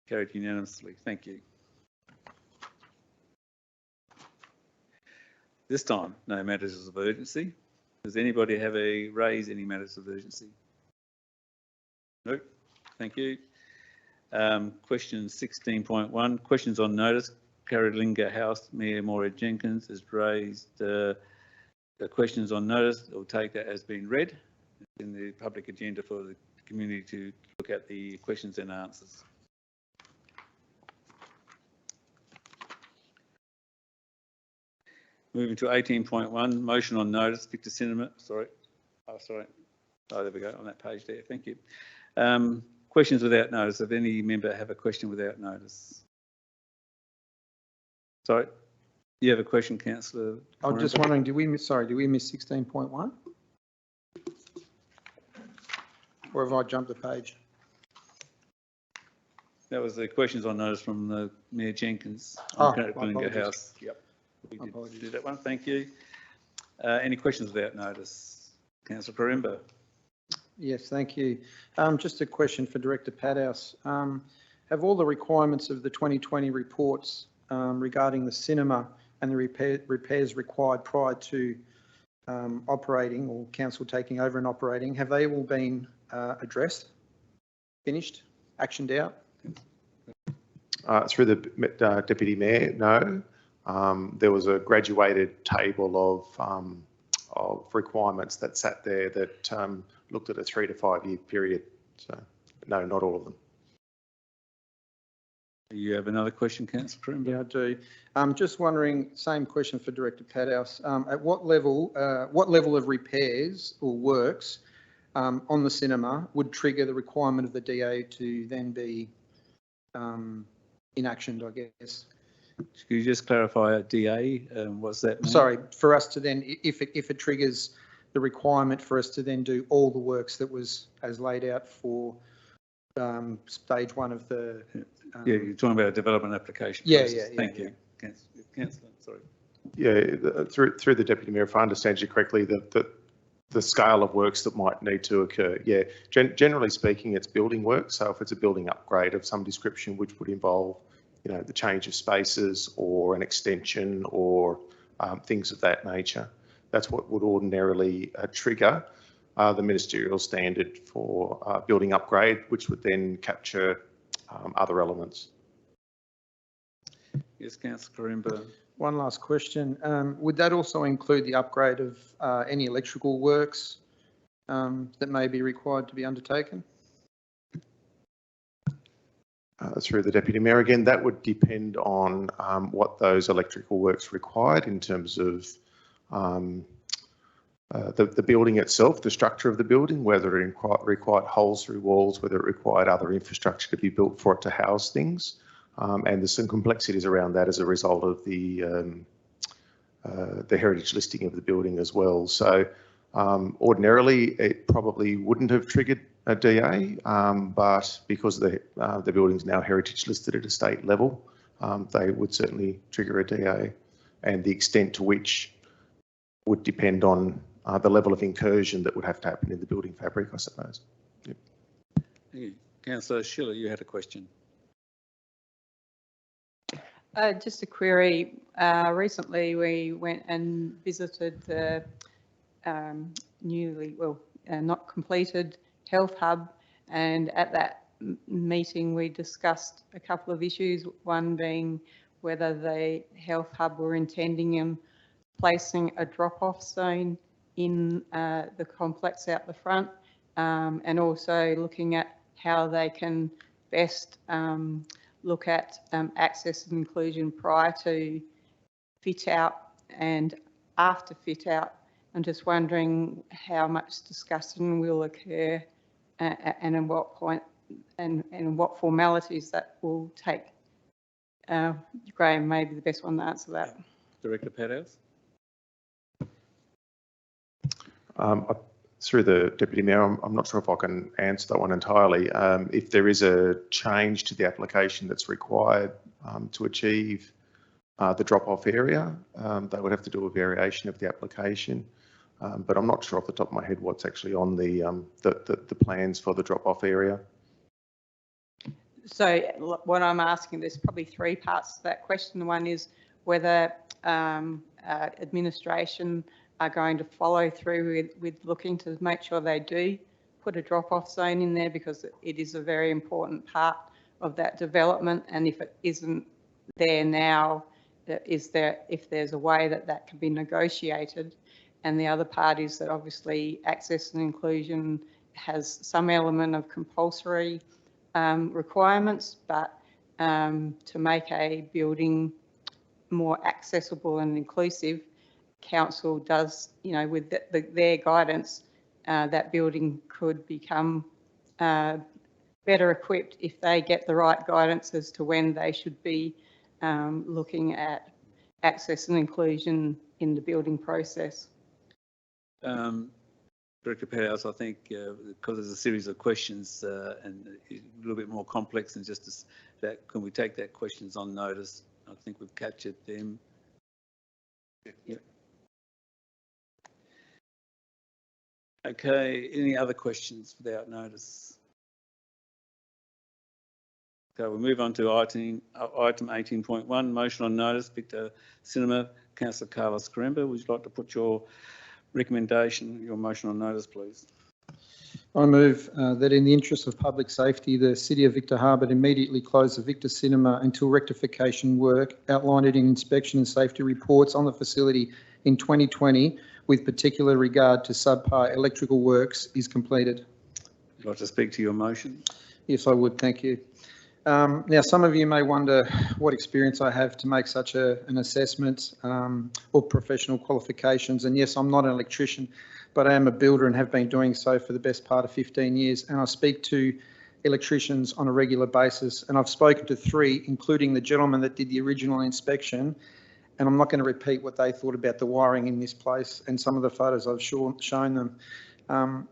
Carried unanimously. Thank you. This time, no matters of urgency. Does anybody raise any matters of urgency? No. Thank you. Question 16.1, questions on notice. Carolynga House Mayor Maura Jenkins has raised the questions on notice. We'll take that as being read in the public agenda for the community to look at the questions and answers. Moving to 18.1, motion on notice, Victor Cinema, sorry. Oh, there we go, on that page there, thank you. Questions without notice. If any member have a question without notice? Sorry, you have a question, Councillor? I'm just wondering, did we miss 16.1? Or have I jumped a page? That was the questions on notice from the Mayor Jenkins Oh, on my Carolynga apologies. House. Yep. We did do that one, thank you. Any questions without notice? Councillor Corimba? Yes, thank you. Just a question for Director Padhouse. Have all the requirements of the 2020 reports regarding the cinema and the repairs required prior to operating or council taking over and operating, have they all been addressed, finished, actioned out? Through the Deputy Mayor, no. There was a graduated table of requirements that sat there that looked at a 3 to 5 year period. So no, not all of them. You have another question, Councillor Coombe? Yeah, I do. I'm just wondering, same question for Director Padhouse. At what level of repairs or works on the cinema would trigger the requirement of the DA to then be inactioned, I guess? Could you just clarify DA? What's that mean? Sorry, for us to then, if it triggers the requirement for us to then do all the works that was as laid out for stage 1 of the. Yeah, you're talking about a development application. Yeah, process. yeah. Thank you, Councillor. Sorry. Yeah, through the Deputy Mayor, if I understand you correctly, the scale of works that might need to occur. Yeah, generally speaking, it's building work. So if it's a building upgrade of some description, which would involve, you know, the change of spaces or an extension or things of that nature, that's what would ordinarily trigger the ministerial standard for building upgrade, which would then capture other elements. Yes, Councillor Coombe. One last question. Would that also include the upgrade of any electrical works that may be required to be undertaken? Through the Deputy Mayor again, that would depend on what those electrical works required in terms of the building itself, the structure of the building, whether it required holes through walls, whether it required other infrastructure to be built for it to house things. And there's some complexities around that as a result of the heritage listing of the building as well. So ordinarily, it probably wouldn't have triggered a DA, but because the building's now heritage listed at a state level, they would certainly trigger a DA, and the extent to which would depend on the level of incursion that would have to happen in the building fabric, I suppose. Yep. Thank you. Councillor Schiller, you had a question. Just a query. Recently, we went and visited the not completed health hub, and at that meeting we discussed a couple of issues, one being whether the health hub were intending on placing a drop-off zone in the complex out the front, and also looking at how they can best look at access and inclusion prior to fit out and after fit out. I'm just wondering how much discussion will occur and at what point and what formalities that will take. Graham may be the best one to answer that. Director Padhouse. Through the Deputy Mayor, I'm not sure if I can answer that one entirely. If there is a change to the application that's required to achieve the drop-off area, they would have to do a variation of the application. But I'm not sure off the top of my head what's actually on the plans for the drop-off area. So what I'm asking, there's probably 3 parts to that question. One is whether administration are going to follow through with looking to make sure they do put a drop-off zone in there, because it is a very important part of that development. And if it isn't there now, if there's a way that can be negotiated. And the other part is that obviously access and inclusion has some element of compulsory requirements, but to make a building more accessible and inclusive, council does, you know, with their guidance, that building could become better equipped if they get the right guidance as to when they should be looking at access and inclusion in the building process. Director Padhouse, I think because there's a series of questions and a little bit more complex than just that, can we take that questions on notice? I think we've captured them. Yeah. Okay, any other questions without notice? Okay, we'll move on to item 18.1, motion on notice, Victor Cinema, Councillor Carlos Caremba. Would you like to put your recommendation, your motion on notice, please? I move that in the interest of public safety, the City of Victor Harbor immediately close the Victor Cinema until rectification work outlined in inspection and safety reports on the facility in 2020, with particular regard to subpar electrical works, is completed. Would you like to speak to your motion? Yes, I would. Thank you. Now, some of you may wonder what experience I have to make such an assessment or professional qualifications. And yes, I'm not an electrician, but I am a builder and have been doing so for the best part of 15 years. And I speak to electricians on a regular basis. And I've spoken to 3, including the gentleman that did the original inspection. And I'm not going to repeat what they thought about the wiring in this place and some of the photos I've shown them.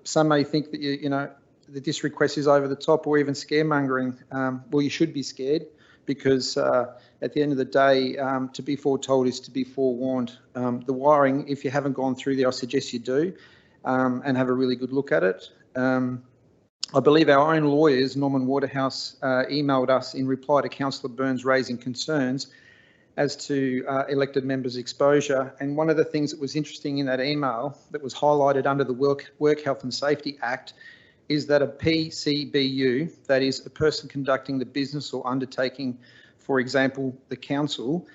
Some may think that, you know, that this request is over the top or even scaremongering. Well, you should be scared, because at the end of the day, to be foretold is to be forewarned. The wiring, if you haven't gone through there, I suggest you do and have a really good look at it. I believe our own lawyers, Norman Waterhouse, emailed us in reply to Councillor Burns raising concerns as to elected members' exposure. And one of the things that was interesting in that email that was highlighted under the Work Health and Safety Act is that a PCBU, that is a person conducting the business or undertaking, for example, the council,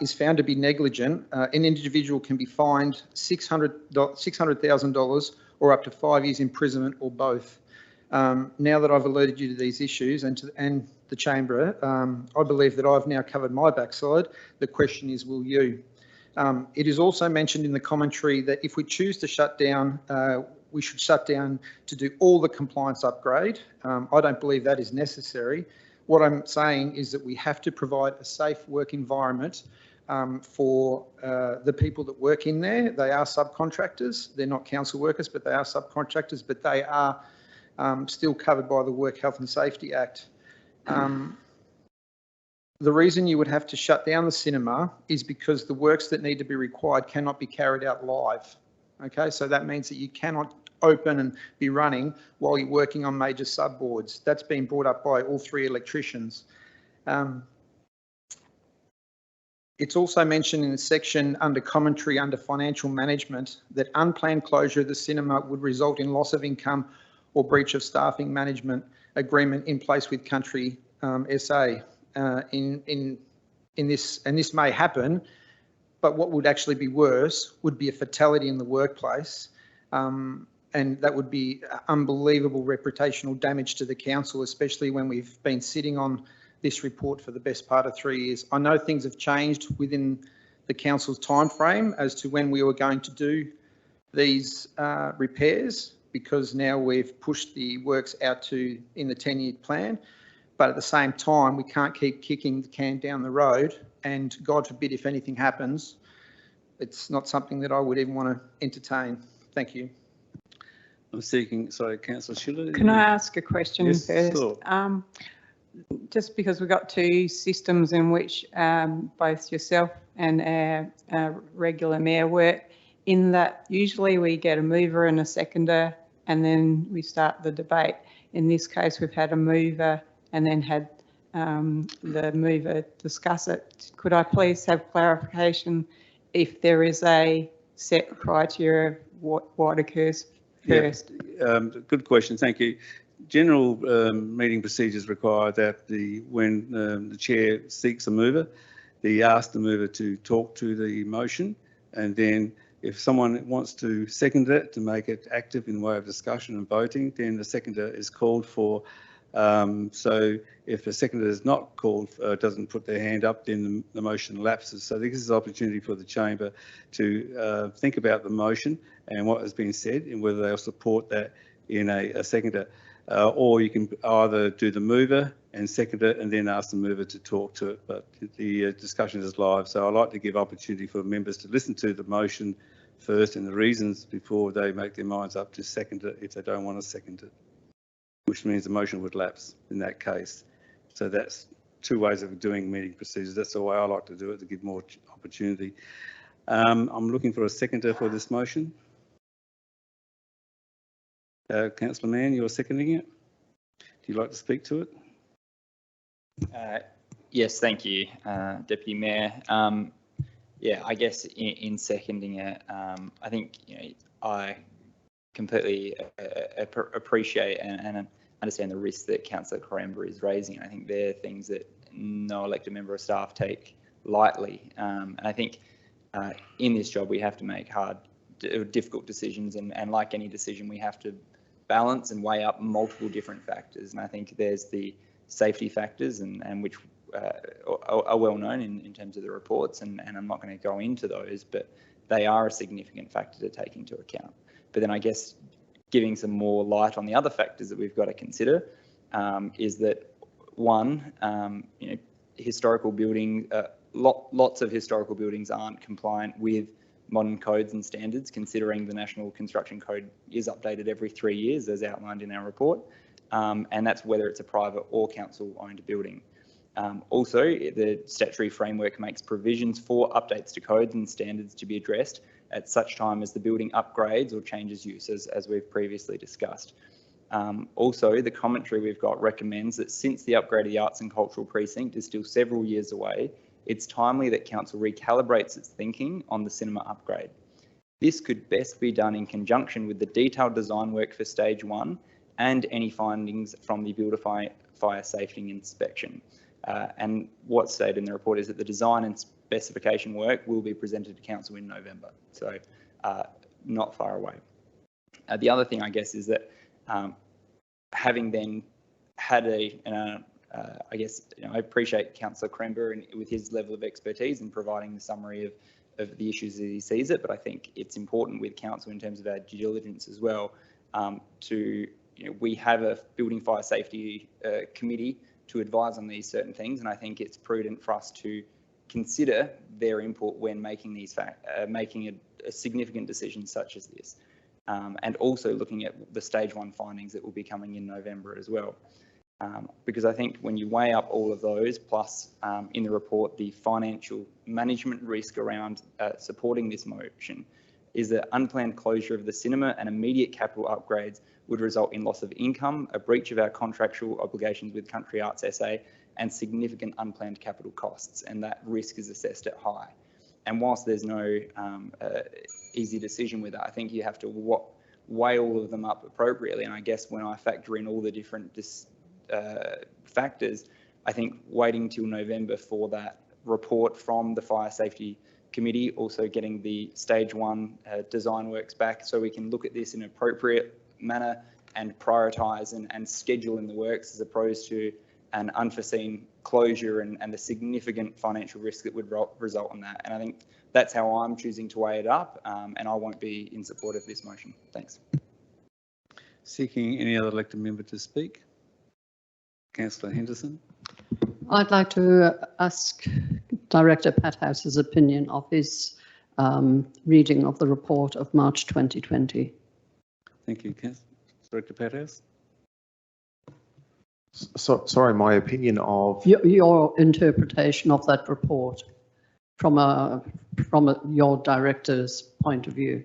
is found to be negligent, an individual can be fined $600,000 or up to 5 years imprisonment or both. Now that I've alerted you to these issues and the chamber, I believe that I've now covered my backside. The question is, will you? It is also mentioned in the commentary that if we choose to shut down, we should shut down to do all the compliance upgrade. I don't believe that is necessary. What I'm saying is that we have to provide a safe work environment for the people that work in there. They are subcontractors. They're not council workers, but they are subcontractors, but they are still covered by the Work Health and Safety Act. The reason you would have to shut down the cinema is because the works that need to be required cannot be carried out live. Okay, so that means that you cannot open and be running while you're working on major subboards. That's been brought up by all 3 electricians. It's also mentioned in the section under commentary under financial management that unplanned closure of the cinema would result in loss of income or breach of staffing management agreement in place with Country SA. In this, and this may happen, but what would actually be worse would be a fatality in the workplace, and that would be unbelievable reputational damage to the council, especially when we've been sitting on this report for the best part of 3 years. I know things have changed within the council's time frame as to when we were going to do these repairs, because now we've pushed the works out to in the 10-year plan. But at the same time, we can't keep kicking the can down the road, and God forbid if anything happens, it's not something that I would even want to entertain. Thank you. I'm seeking, sorry, Councillor Schiller. Can I ask a question Yes, first? sure. Just because we've got 2 systems in which both yourself and our regular mayor work, in that usually we get a mover and a seconder and then we start the debate. In this case, we've had a mover and then had the mover discuss it. Could I please have clarification if there is a set criteria of what occurs first? Yeah, good question, thank you. General meeting procedures require that when the chair seeks a mover, they ask the mover to talk to the motion, and then if someone wants to second it to make it active in the way of discussion and voting, then the seconder is called for. So if the seconder is not called, doesn't put their hand up, then the motion lapses. So this is an opportunity for the chamber to think about the motion and what has been said and whether they'll support that in a seconder. Or you can either do the mover and second it and then ask the mover to talk to it. But the discussion is live, so I like to give opportunity for members to listen to the motion first and the reasons before they make their minds up to second it if they don't want to second it, which means the motion would lapse in that case. So that's 2 ways of doing meeting procedures. That's the way I like to do it, to give more opportunity. I'm looking for a seconder for this motion. Councillor Mann, you're seconding it. Do you like to speak to it? Yes, thank you, Deputy Mayor. Yeah, I guess in seconding it, I think I completely appreciate and understand the risks that Councillor Coramber is raising. I think they're things that no elected member of staff take lightly. And I think in this job we have to make hard, difficult decisions, and like any decision, we have to balance and weigh up multiple different factors. And I think there's the safety factors, and which are well known in terms of the reports, and I'm not going to go into those, but they are a significant factor to take into account. But then I guess giving some more light on the other factors that we've got to consider is that one, historical building, lots of historical buildings aren't compliant with modern codes and standards, considering the National Construction Code is updated every 3 years, as outlined in our report, and that's whether it's a private or council-owned building. Also, the statutory framework makes provisions for updates to codes and standards to be addressed at such time as the building upgrades or changes use, as we've previously discussed. Also, the commentary we've got recommends that since the upgrade of the Arts and Cultural Precinct is still several years away, it's timely that Council recalibrates its thinking on the cinema upgrade. This could best be done in conjunction with the detailed design work for Stage 1 and any findings from the Builder Fire Safety Inspection. And what's stated in the report is that the design and specification work will be presented to Council in November, so not far away. The other thing, I guess, is that having then had I guess, I appreciate Councillor Coramber with his level of expertise in providing the summary of the issues as he sees it, but I think it's important with Council in terms of our due diligence as well we have a Building Fire Safety Committee to advise on these certain things, and I think it's prudent for us to consider their input when making making a significant decision such as this, and also looking at the Stage 1 findings that will be coming in November as well. Because I think when you weigh up all of those, plus in the report the financial management risk around supporting this motion, is that unplanned closure of the cinema and immediate capital upgrades would result in loss of income, a breach of our contractual obligations with Country Arts SA, and significant unplanned capital costs, and that risk is assessed at high. And whilst there's no easy decision with that, I think you have to weigh all of them up appropriately. And I guess when I factor in all the different factors, I think waiting till November for that report from the Fire Safety Committee, also getting the Stage 1 design works back so we can look at this in an appropriate manner and prioritise and schedule in the works, as opposed to an unforeseen closure and the significant financial risk that would result in that. And I think that's how I'm choosing to weigh it up, and I won't be in support of this motion. Thanks. Seeking any other elected member to speak? Councillor Henderson. I'd like to ask Director Pathouse's opinion of his reading of the report of March 2020. Thank you, Director Pathouse. So, sorry, my opinion of your interpretation of that report from your director's point of view.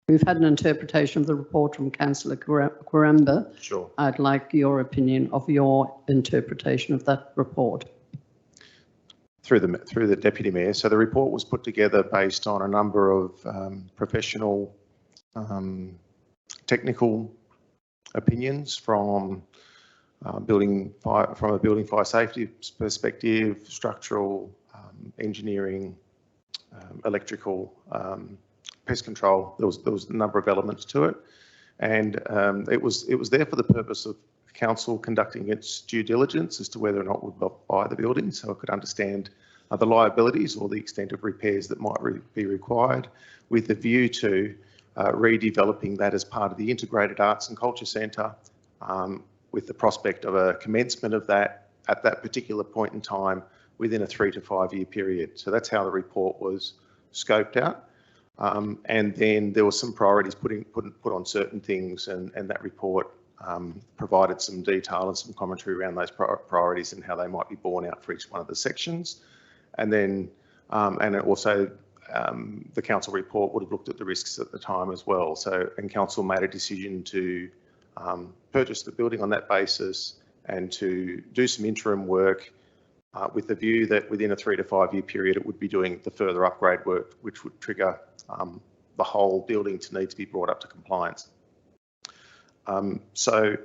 We've had an interpretation of the report from Councillor Coramber. Sure. I'd like your opinion of your interpretation of that report. Through the Deputy Mayor. So the report was put together based on a number of professional technical opinions from a building fire safety perspective, structural, engineering, electrical, pest control. There was a number of elements to it, and it was there for the purpose of Council conducting its due diligence as to whether or not we would buy the building, so it could understand the liabilities or the extent of repairs that might be required, with the view to redeveloping that as part of the Integrated Arts and Culture Centre, with the prospect of a commencement of that at that particular point in time within a 3 to 5 year period. So that's how the report was scoped out. And then there were some priorities put on certain things, and that report provided some detail and some commentary around those priorities and how they might be borne out for each one of the sections. And then, and it also the council report would have looked at the risks at the time as well. So, and council made a decision to purchase the building on that basis and to do some interim work with the view that within a 3 to 5 year period, it would be doing the further upgrade work, which would trigger the whole building to need to be brought up to compliance. So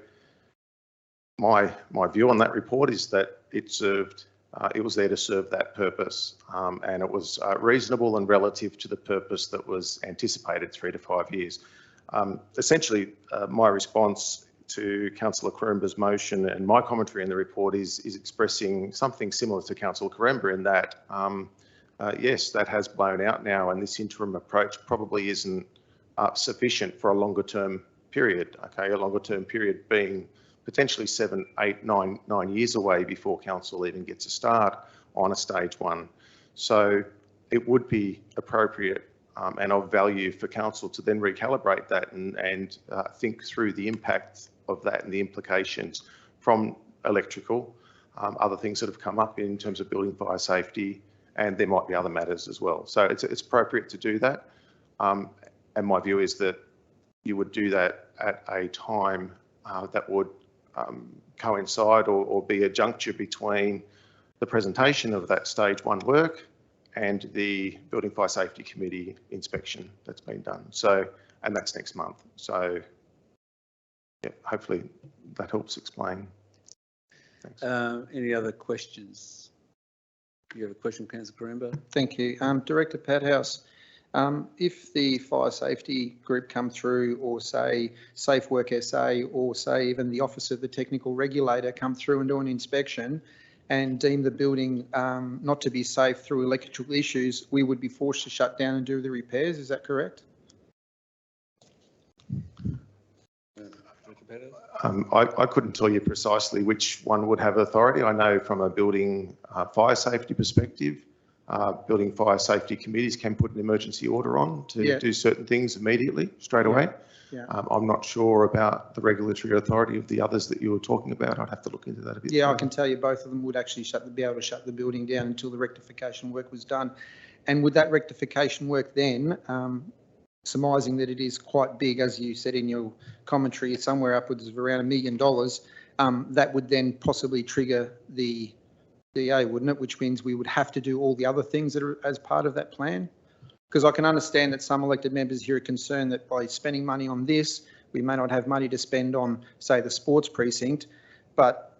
my view on that report is that it was there to serve that purpose, and it was reasonable and relative to the purpose that was anticipated 3 to 5 years. Essentially, my response to Councillor Karemba's motion and my commentary in the report is expressing something similar to Councillor Karemba in that, yes, that has blown out now, and this interim approach probably isn't sufficient for a longer term period. Okay, a longer term period being potentially 7, 8, 9 years away before council even gets a start on a stage 1. So it would be appropriate and of value for council to then recalibrate that and think through the impact of that and the implications from electrical, other things that have come up in terms of building fire safety, and there might be other matters as well. So it's appropriate to do that. And my view is that you would do that at a time that would coincide or be a juncture between the presentation of that stage 1 work and the Building Fire Safety Committee inspection that's been done. So, and that's next month. So, yeah, hopefully that helps explain. Thanks. Any other questions? You have a question, Councillor Karemba? Thank you. Director Padhouse, if the fire safety group come through, or say Safe Work SA, or say even the Office of the Technical Regulator come through and do an inspection and deem the building not to be safe through electrical issues, we would be forced to shut down and do the repairs. Is that correct? I couldn't tell you precisely which one would have authority. I know from a building fire safety perspective, building fire safety committees can put an emergency order on to do certain things immediately, straight away. Yeah. I'm not sure about the regulatory authority of the others that you were talking about. I'd have to look into that a bit. Yeah, further. I can tell you both of them would actually be able to shut the building down until the rectification work was done. And with that rectification work then, surmising that it is quite big, as you said in your commentary, somewhere upwards of around $1 million, that would then possibly trigger the DA, wouldn't it? Which means we would have to do all the other things that are as part of that plan. Because I can understand that some elected members here are concerned that by spending money on this, we may not have money to spend on, say, the sports precinct. But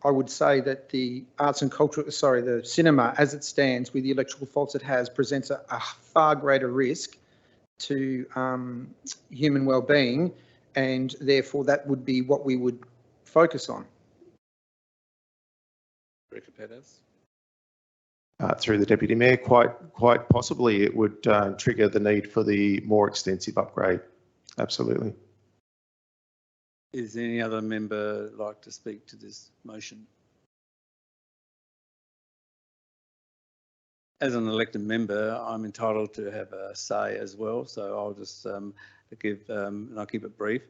I would say that the the cinema, as it stands, with the electrical faults it has, presents a far greater risk to human well-being, and therefore that would be what we would focus on. Director Padhouse? Through the Deputy Mayor, quite possibly it would trigger the need for the more extensive upgrade. Absolutely. Is any other member like to speak to this motion? As an elected member, I'm entitled to have a say as well, so I'll just and I'll keep it brief.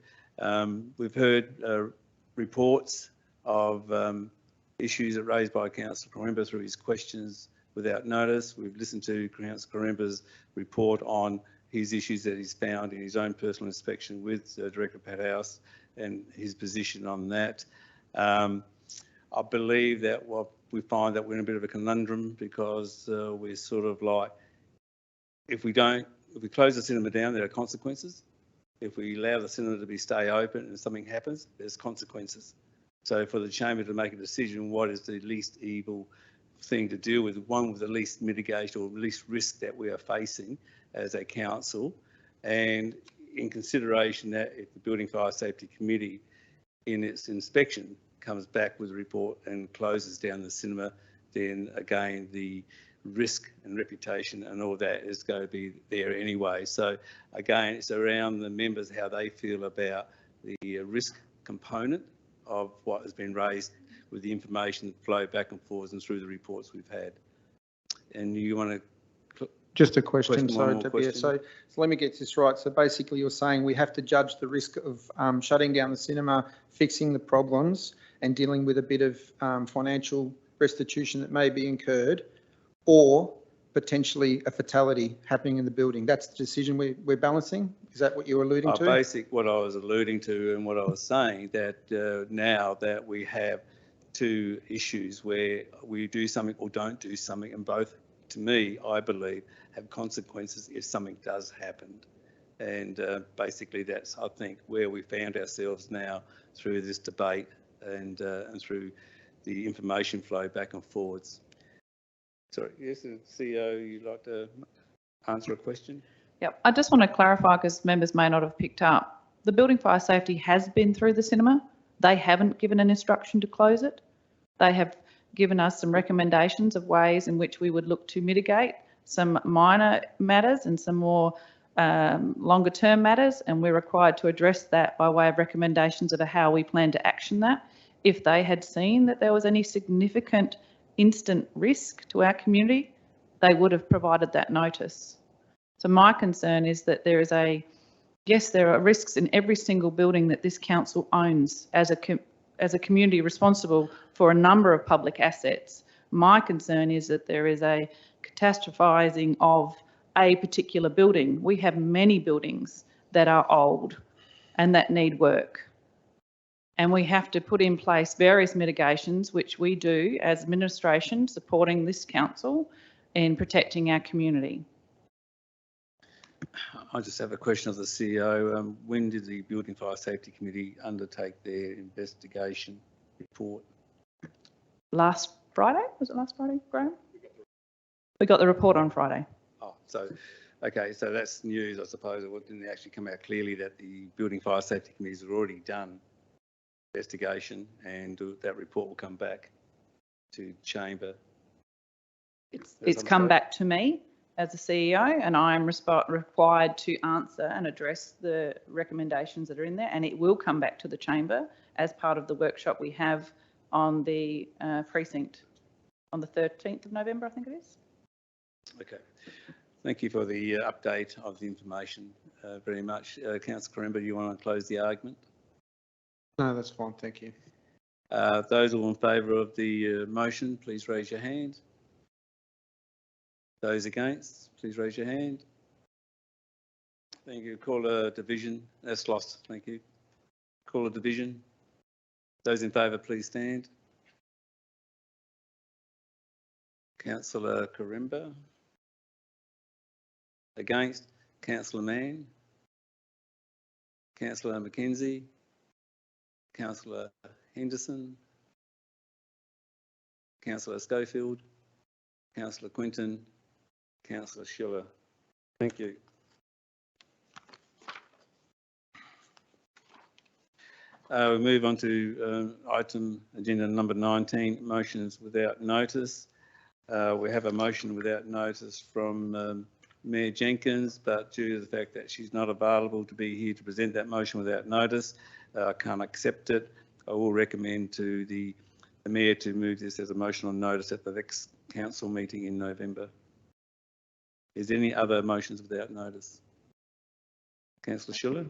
We've heard reports of issues raised by Councillor Karemba through his questions without notice. We've listened to Councillor Karemba's report on his issues that he's found in his own personal inspection with Director Padhouse and his position on that. I believe that what we find that we're in a bit of a conundrum, because we're sort of like, if we close the cinema down, there are consequences. If we allow the cinema to stay open and something happens, there's consequences. So for the chamber to make a decision, what is the least evil thing to deal with, one with the least mitigation or least risk that we are facing as a council, and in consideration that if the Building Fire Safety Committee in its inspection comes back with a report and closes down the cinema, then again the risk and reputation and all that is going to be there anyway. So again, it's around the members how they feel about the risk component of what has been raised with the information that flow back and forth and through the reports we've had. And you want to... Just a question, sorry, question. So let me get this right. So basically you're saying we have to judge the risk of shutting down the cinema, fixing the problems and dealing with a bit of financial restitution that may be incurred, or potentially a fatality happening in the building. That's the decision we're balancing? Is that what you're alluding to? What I was alluding to and what I was saying, that now that we have two issues where we do something or don't do something, and both, to me, I believe, have consequences if something does happen. And basically that's, I think, where we found ourselves now through this debate and through the information flow back and forwards. Sorry, yes, the CEO, you'd like to answer a question? Yep, I just want to clarify because members may not have picked up. The building fire safety has been through the cinema. They haven't given an instruction to close it. They have given us some recommendations of ways in which we would look to mitigate some minor matters and some more longer term matters, and we're required to address that by way of recommendations of how we plan to action that. If they had seen that there was any significant instant risk to our community, they would have provided that notice. So my concern is that there is yes, there are risks in every single building that this council owns as a community responsible for a number of public assets. My concern is that there is a catastrophising of a particular building. We have many buildings that are old and that need work. And we have to put in place various mitigations, which we do as administration, supporting this council in protecting our community. I just have a question of the CEO. When did the Building Fire Safety Committee undertake their investigation report? Last Friday? Was it last Friday, Graham? We got the report on Friday. Oh, so, okay, so that's news, I suppose. It didn't actually come out clearly that the Building Fire Safety Committee has already done investigation and that report will come back to Chamber. It's come back to me as the CEO, and I am required to answer and address the recommendations that are in there, and it will come back to the Chamber as part of the workshop we have on the precinct on the 13th of November, I think it is. Okay. Thank you for the update of the information very much. Councillor Corimba, do you want to close the argument? No, that's fine. Thank you. Those all in favour of the motion, please raise your hand. Those against, please raise your hand. Thank you. Call a division. That's lost. Thank you. Call a division. Those in favour, please stand. Councillor Corimba. Against, Councillor Mann. Councillor McKenzie. Councillor Henderson. Councillor Schofield. Councillor Quinton. Councillor Schiller. Thank you. We move on to item agenda number 19, motions without notice. We have a motion without notice from Mayor Jenkins, but due to the fact that she's not available to be here to present that motion without notice, I can't accept it. I will recommend to the Mayor to move this as a motion on notice at the next council meeting in November. Is there any other motions without notice? Councillor Schiller?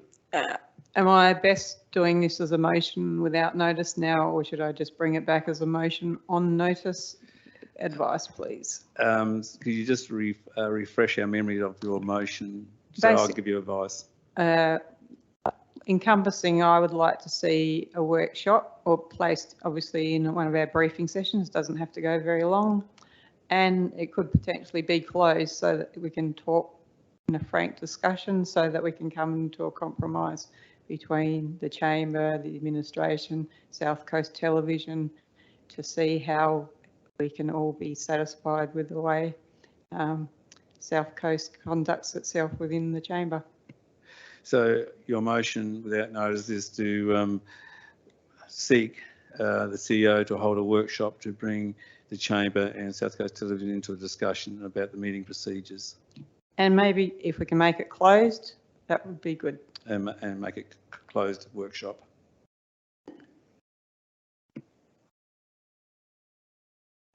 Am I best doing this as a motion without notice now, or should I just bring it back as a motion on notice? Advice, please. Could you just refresh our memory of your motion? So I'll give you advice. Encompassing, I would like to see a workshop or placed obviously in one of our briefing sessions. Doesn't have to go very long, and it could potentially be closed so that we can talk in a frank discussion, so that we can come into a compromise between the Chamber, the administration, South Coast Television, to see how we can all be satisfied with the way South Coast conducts itself within the Chamber. So your motion without notice is to seek the CEO to hold a workshop to bring the Chamber and South Coast Television into a discussion about the meeting procedures. And maybe if we can make it closed, that would be good. And make it closed workshop.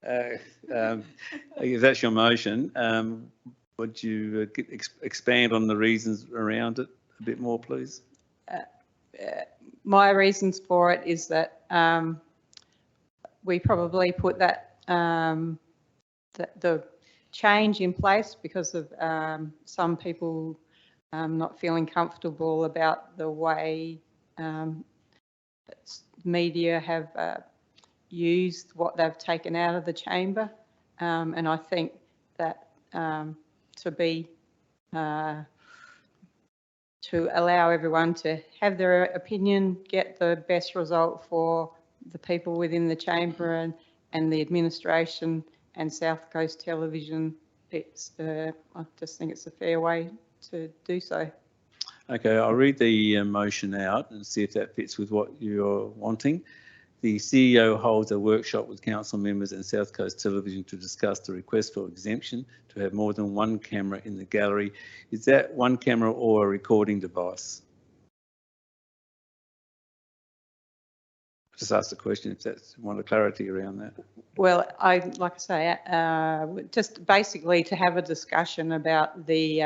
If that's your motion, would you expand on the reasons around it a bit more, please? My reasons for it is that we probably put that the change in place because of some people not feeling comfortable about the way media have used what they've taken out of the chamber. And I think that to allow everyone to have their opinion, get the best result for the people within the chamber and the administration and South Coast Television, I just think it's a fair way to do so. Okay, I'll read the motion out and see if that fits with what you're wanting. The CEO holds a workshop with council members and South Coast Television to discuss the request for exemption to have more than one camera in the gallery. Is that one camera or a recording device? Just ask the question if that's one of clarity around that. Well, like I say, just basically to have a discussion about the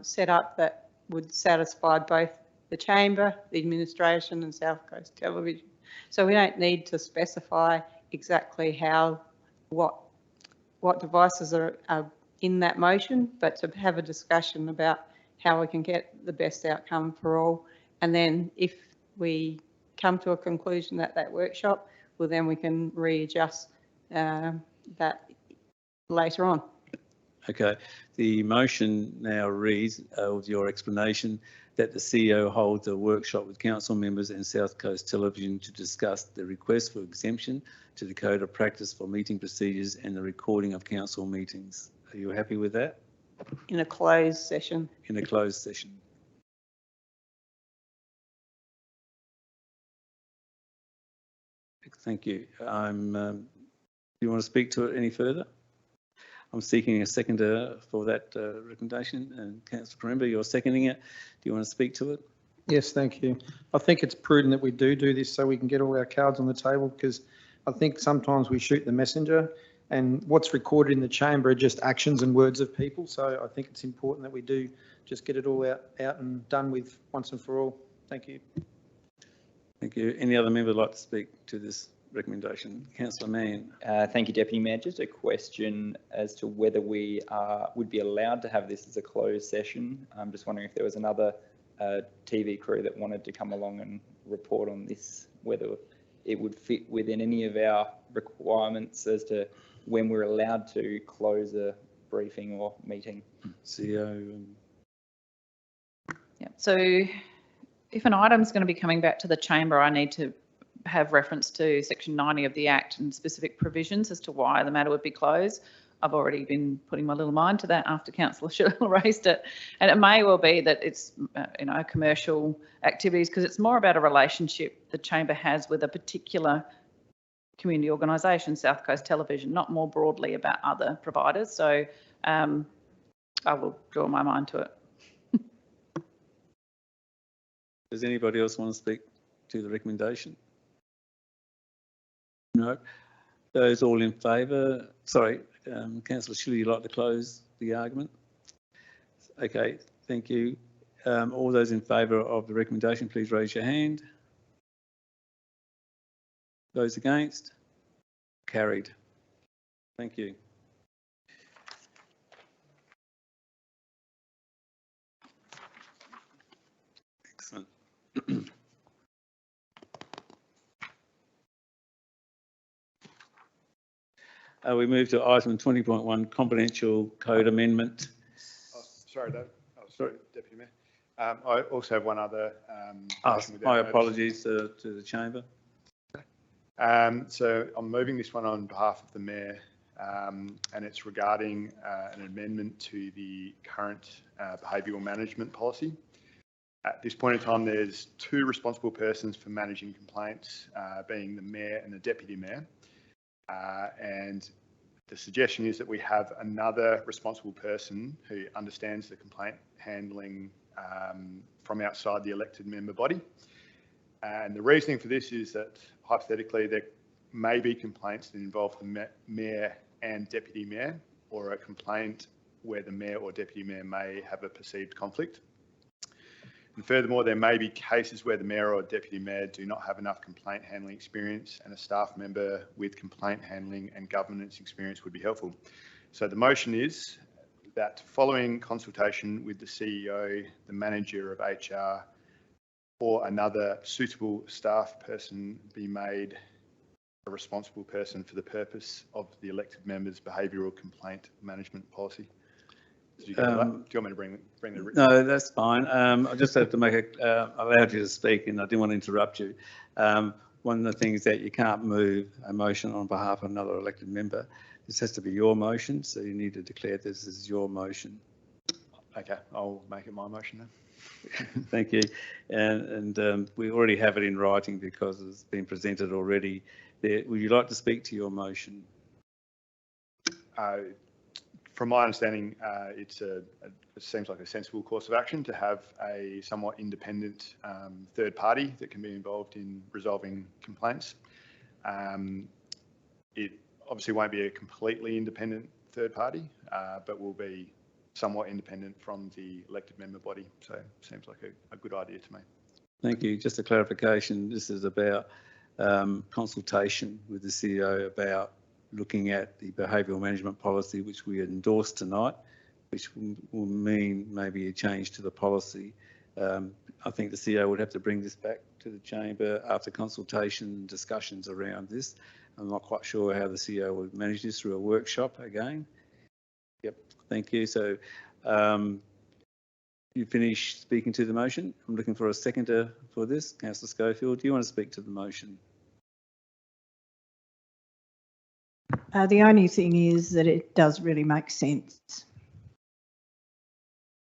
setup that would satisfy both the chamber, the administration and South Coast Television. So we don't need to specify exactly what devices are in that motion, but to have a discussion about how we can get the best outcome for all. And then if we come to a conclusion at that workshop, well, then we can readjust that later on. Okay, the motion now reads, with your explanation, that the CEO holds a workshop with council members and South Coast Television to discuss the request for exemption to the Code of Practice for meeting procedures and the recording of council meetings. Are you happy with that? In a closed session. In a closed session. Thank you. Do you want to speak to it any further? I'm seeking a seconder for that recommendation, and Councillor Corimba, you're seconding it. Do you want to speak to it? Yes, thank you. I think it's prudent that we do this so we can get all our cards on the table, because I think sometimes we shoot the messenger and what's recorded in the chamber are just actions and words of people. So I think it's important that we do just get it all out and done with once and for all. Thank you. Thank you. Any other member would like to speak to this recommendation? Councillor Mann. Thank you, Deputy Mayor. Just a question as to whether we would be allowed to have this as a closed session. I'm just wondering if there was another TV crew that wanted to come along and report on this, whether it would fit within any of our requirements as to when we're allowed to close a briefing or meeting. CEO. Yeah. So if an item is going to be coming back to the chamber, I need to have reference to section 90 of the Act and specific provisions as to why the matter would be closed. I've already been putting my little mind to that after Councillor Shirley raised it. And it may well be that it's, commercial activities, because it's more about a relationship the chamber has with a particular community organisation, South Coast Television, not more broadly about other providers. So I will draw my mind to it. Does anybody else want to speak to the recommendation? No. Those all in favour? Sorry, Councillor Shirley, you'd like to close the argument? Okay, thank you. All those in favour of the recommendation, please raise your hand. Those against? Carried. Thank you. Excellent. We move to item 20.1, confidential code amendment. Oh, sorry, Dave. Oh, sorry, Deputy Mayor. I also have one other. My apologies to the chamber. So I'm moving this one on behalf of the Mayor, and it's regarding an amendment to the current behavioural management policy. At this point in time, there's two responsible persons for managing complaints, being the Mayor and the Deputy Mayor. And the suggestion is that we have another responsible person who understands the complaint handling from outside the elected member body. And the reasoning for this is that hypothetically there may be complaints that involve the Mayor and Deputy Mayor, or a complaint where the Mayor or Deputy Mayor may have a perceived conflict. And furthermore, there may be cases where the Mayor or Deputy Mayor do not have enough complaint handling experience, and a staff member with complaint handling and governance experience would be helpful. So the motion is that following consultation with the CEO, the manager of HR, or another suitable staff person be made a responsible person for the purpose of the elected member's behavioural complaint management policy. Did you get that? Do you want me to bring the written? No, that's fine. I just have to make allowed you to speak, and I didn't want to interrupt you. One of the things that you can't move a motion on behalf of another elected member. This has to be your motion, so you need to declare this is your motion. Okay, I'll make it my motion then. Thank you. And we already have it in writing because it's been presented already. There, would you like to speak to your motion? From my understanding, it seems like a sensible course of action to have a somewhat independent third party that can be involved in resolving complaints. It obviously won't be a completely independent third party, but will be somewhat independent from the elected member body. So it seems like a good idea to me. Thank you. Just a clarification, this is about consultation with the CEO about looking at the behavioural management policy, which we endorsed tonight, which will mean maybe a change to the policy. I think the CEO would have to bring this back to the chamber after consultation and discussions around this. I'm not quite sure how the CEO would manage this through a workshop again. Yep, thank you. So you finished speaking to the motion. I'm looking for a seconder for this. Councillor Schofield, do you want to speak to the motion? The only thing is that it does really make sense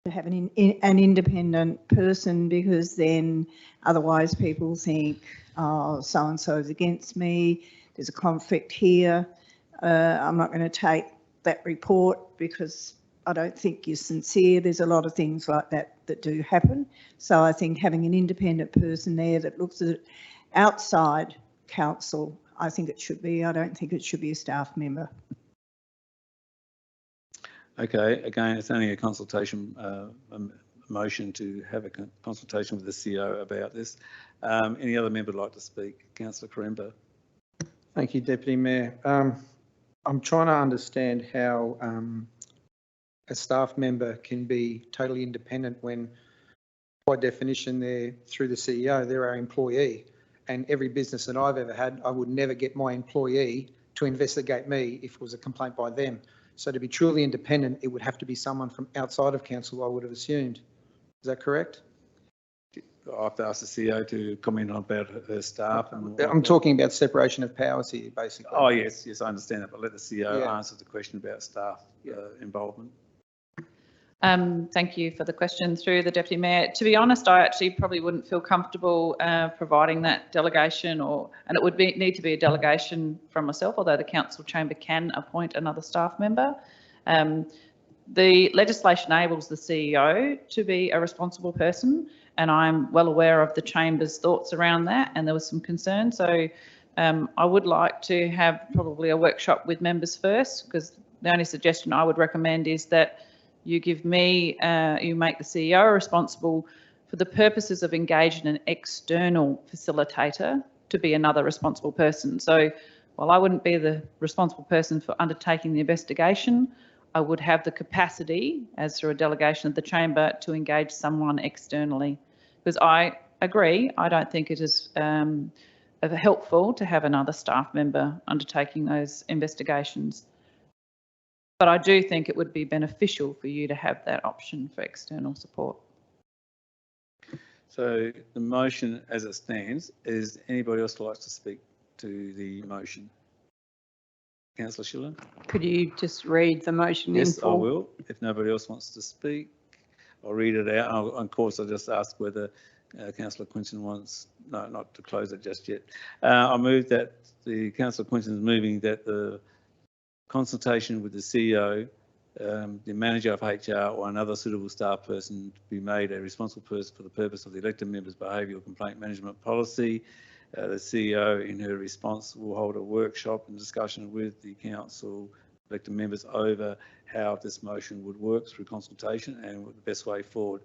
to have an independent person, because then otherwise people think, oh, so-and-so is against me, there's a conflict here, I'm not going to take that report because I don't think you're sincere. There's a lot of things like that that do happen. So I think having an independent person there that looks at it outside council, I think it should be. I don't think it should be a staff member. Okay, again, it's only a consultation motion to have a consultation with the CEO about this. Any other member would like to speak? Councillor Karemba. Thank you, Deputy Mayor. I'm trying to understand how a staff member can be totally independent when, by definition, they're through the CEO, they're our employee. And every business that I've ever had, I would never get my employee to investigate me if it was a complaint by them. So to be truly independent, it would have to be someone from outside of council, I would have assumed. Is that correct? I have to ask the CEO to comment on about her staff. And I'm talking about separation of powers here, basically. Oh, yes, I understand that, but let the CEO Yeah. answer the question about staff involvement. Thank you for the question through the Deputy Mayor. To be honest, I actually probably wouldn't feel comfortable providing that delegation, and it would need to be a delegation from myself, although the council chamber can appoint another staff member. The legislation enables the CEO to be a responsible person, and I'm well aware of the chamber's thoughts around that, and there was some concern. So I would like to have probably a workshop with members first, because the only suggestion I would recommend is that you give me, you make the CEO responsible for the purposes of engaging an external facilitator to be another responsible person. So while I wouldn't be the responsible person for undertaking the investigation, I would have the capacity, as through a delegation of the chamber, to engage someone externally. Because I agree, I don't think it is helpful to have another staff member undertaking those investigations. But I do think it would be beneficial for you to have that option for external support. So the motion as it stands, is anybody else like to speak to the motion? Councillor Schiller? Could you just read the motion in Yes, I full? will. If nobody else wants to speak, I'll read it out. Of course, I'll just ask whether Councillor Quinton wants, no, not to close it just yet. I move that the Councillor Quinton is moving that the consultation with the CEO, the manager of HR or another suitable staff person to be made a responsible person for the purpose of the elected member's behavioural complaint management policy. The CEO, in her response, will hold a workshop and discussion with the council elected members over how this motion would work through consultation and the best way forward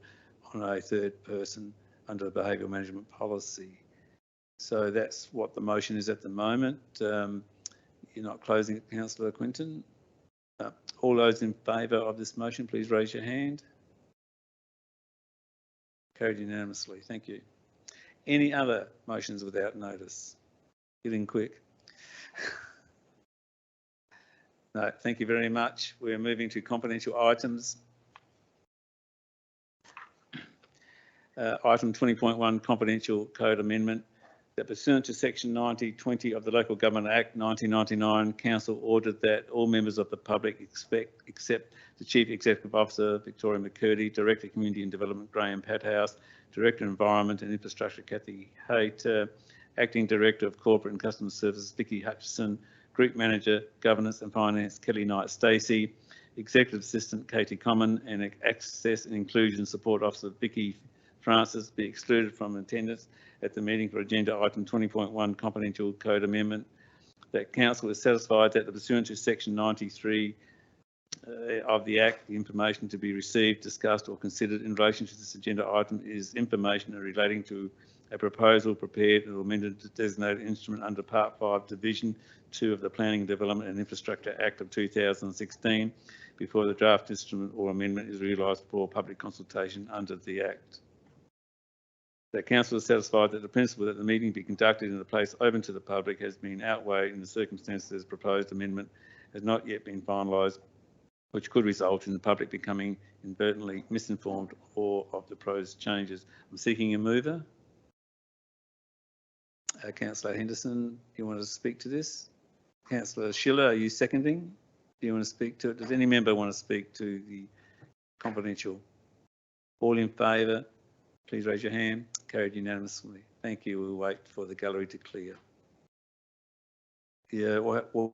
on a third person under the behavioural management policy. So that's what the motion is at the moment. You're not closing it, Councillor Quinton? All those in favour of this motion, please raise your hand. Carried unanimously. Thank you. Any other motions without notice? Getting quick. No, thank you very much. We're moving to confidential items. Item 20.1, confidential code amendment. That pursuant to section 90(20) of the Local Government Act 1999, Council ordered that all members of the public except the Chief Executive Officer, Victoria McCurdy, Director Community and Development, Graham Pathouse, Director Environment and Infrastructure, Kathy Hayter, Acting Director of Corporate and Customer Services, Vicky Hutchison, Group Manager, Governance and Finance, Kelly Knight-Stacey, Executive Assistant, Katie Common, and Access and Inclusion Support Officer, Vicky Francis, be excluded from attendance at the meeting for agenda item 20.1 confidential code amendment. That Council is satisfied that pursuant to section 93 of the Act, the information to be received, discussed or considered in relation to this agenda item is information relating to a proposal prepared or amended to designated instrument under Part 5, Division 2 of the Planning, Development and Infrastructure Act of 2016 before the draft instrument or amendment is realised for public consultation under the Act. The Council is satisfied that the principle that the meeting be conducted in a place open to the public has been outweighed in the circumstances as proposed amendment has not yet been finalised, which could result in the public becoming inadvertently misinformed or of the proposed changes. I'm seeking a mover. Councillor Henderson, do you want to speak to this? Councillor Schiller, are you seconding? Do you want to speak to it? Does any member want to speak to the confidential? All in favour, please raise your hand. Carried unanimously. Thank you. We'll wait for the gallery to clear. Yeah, well,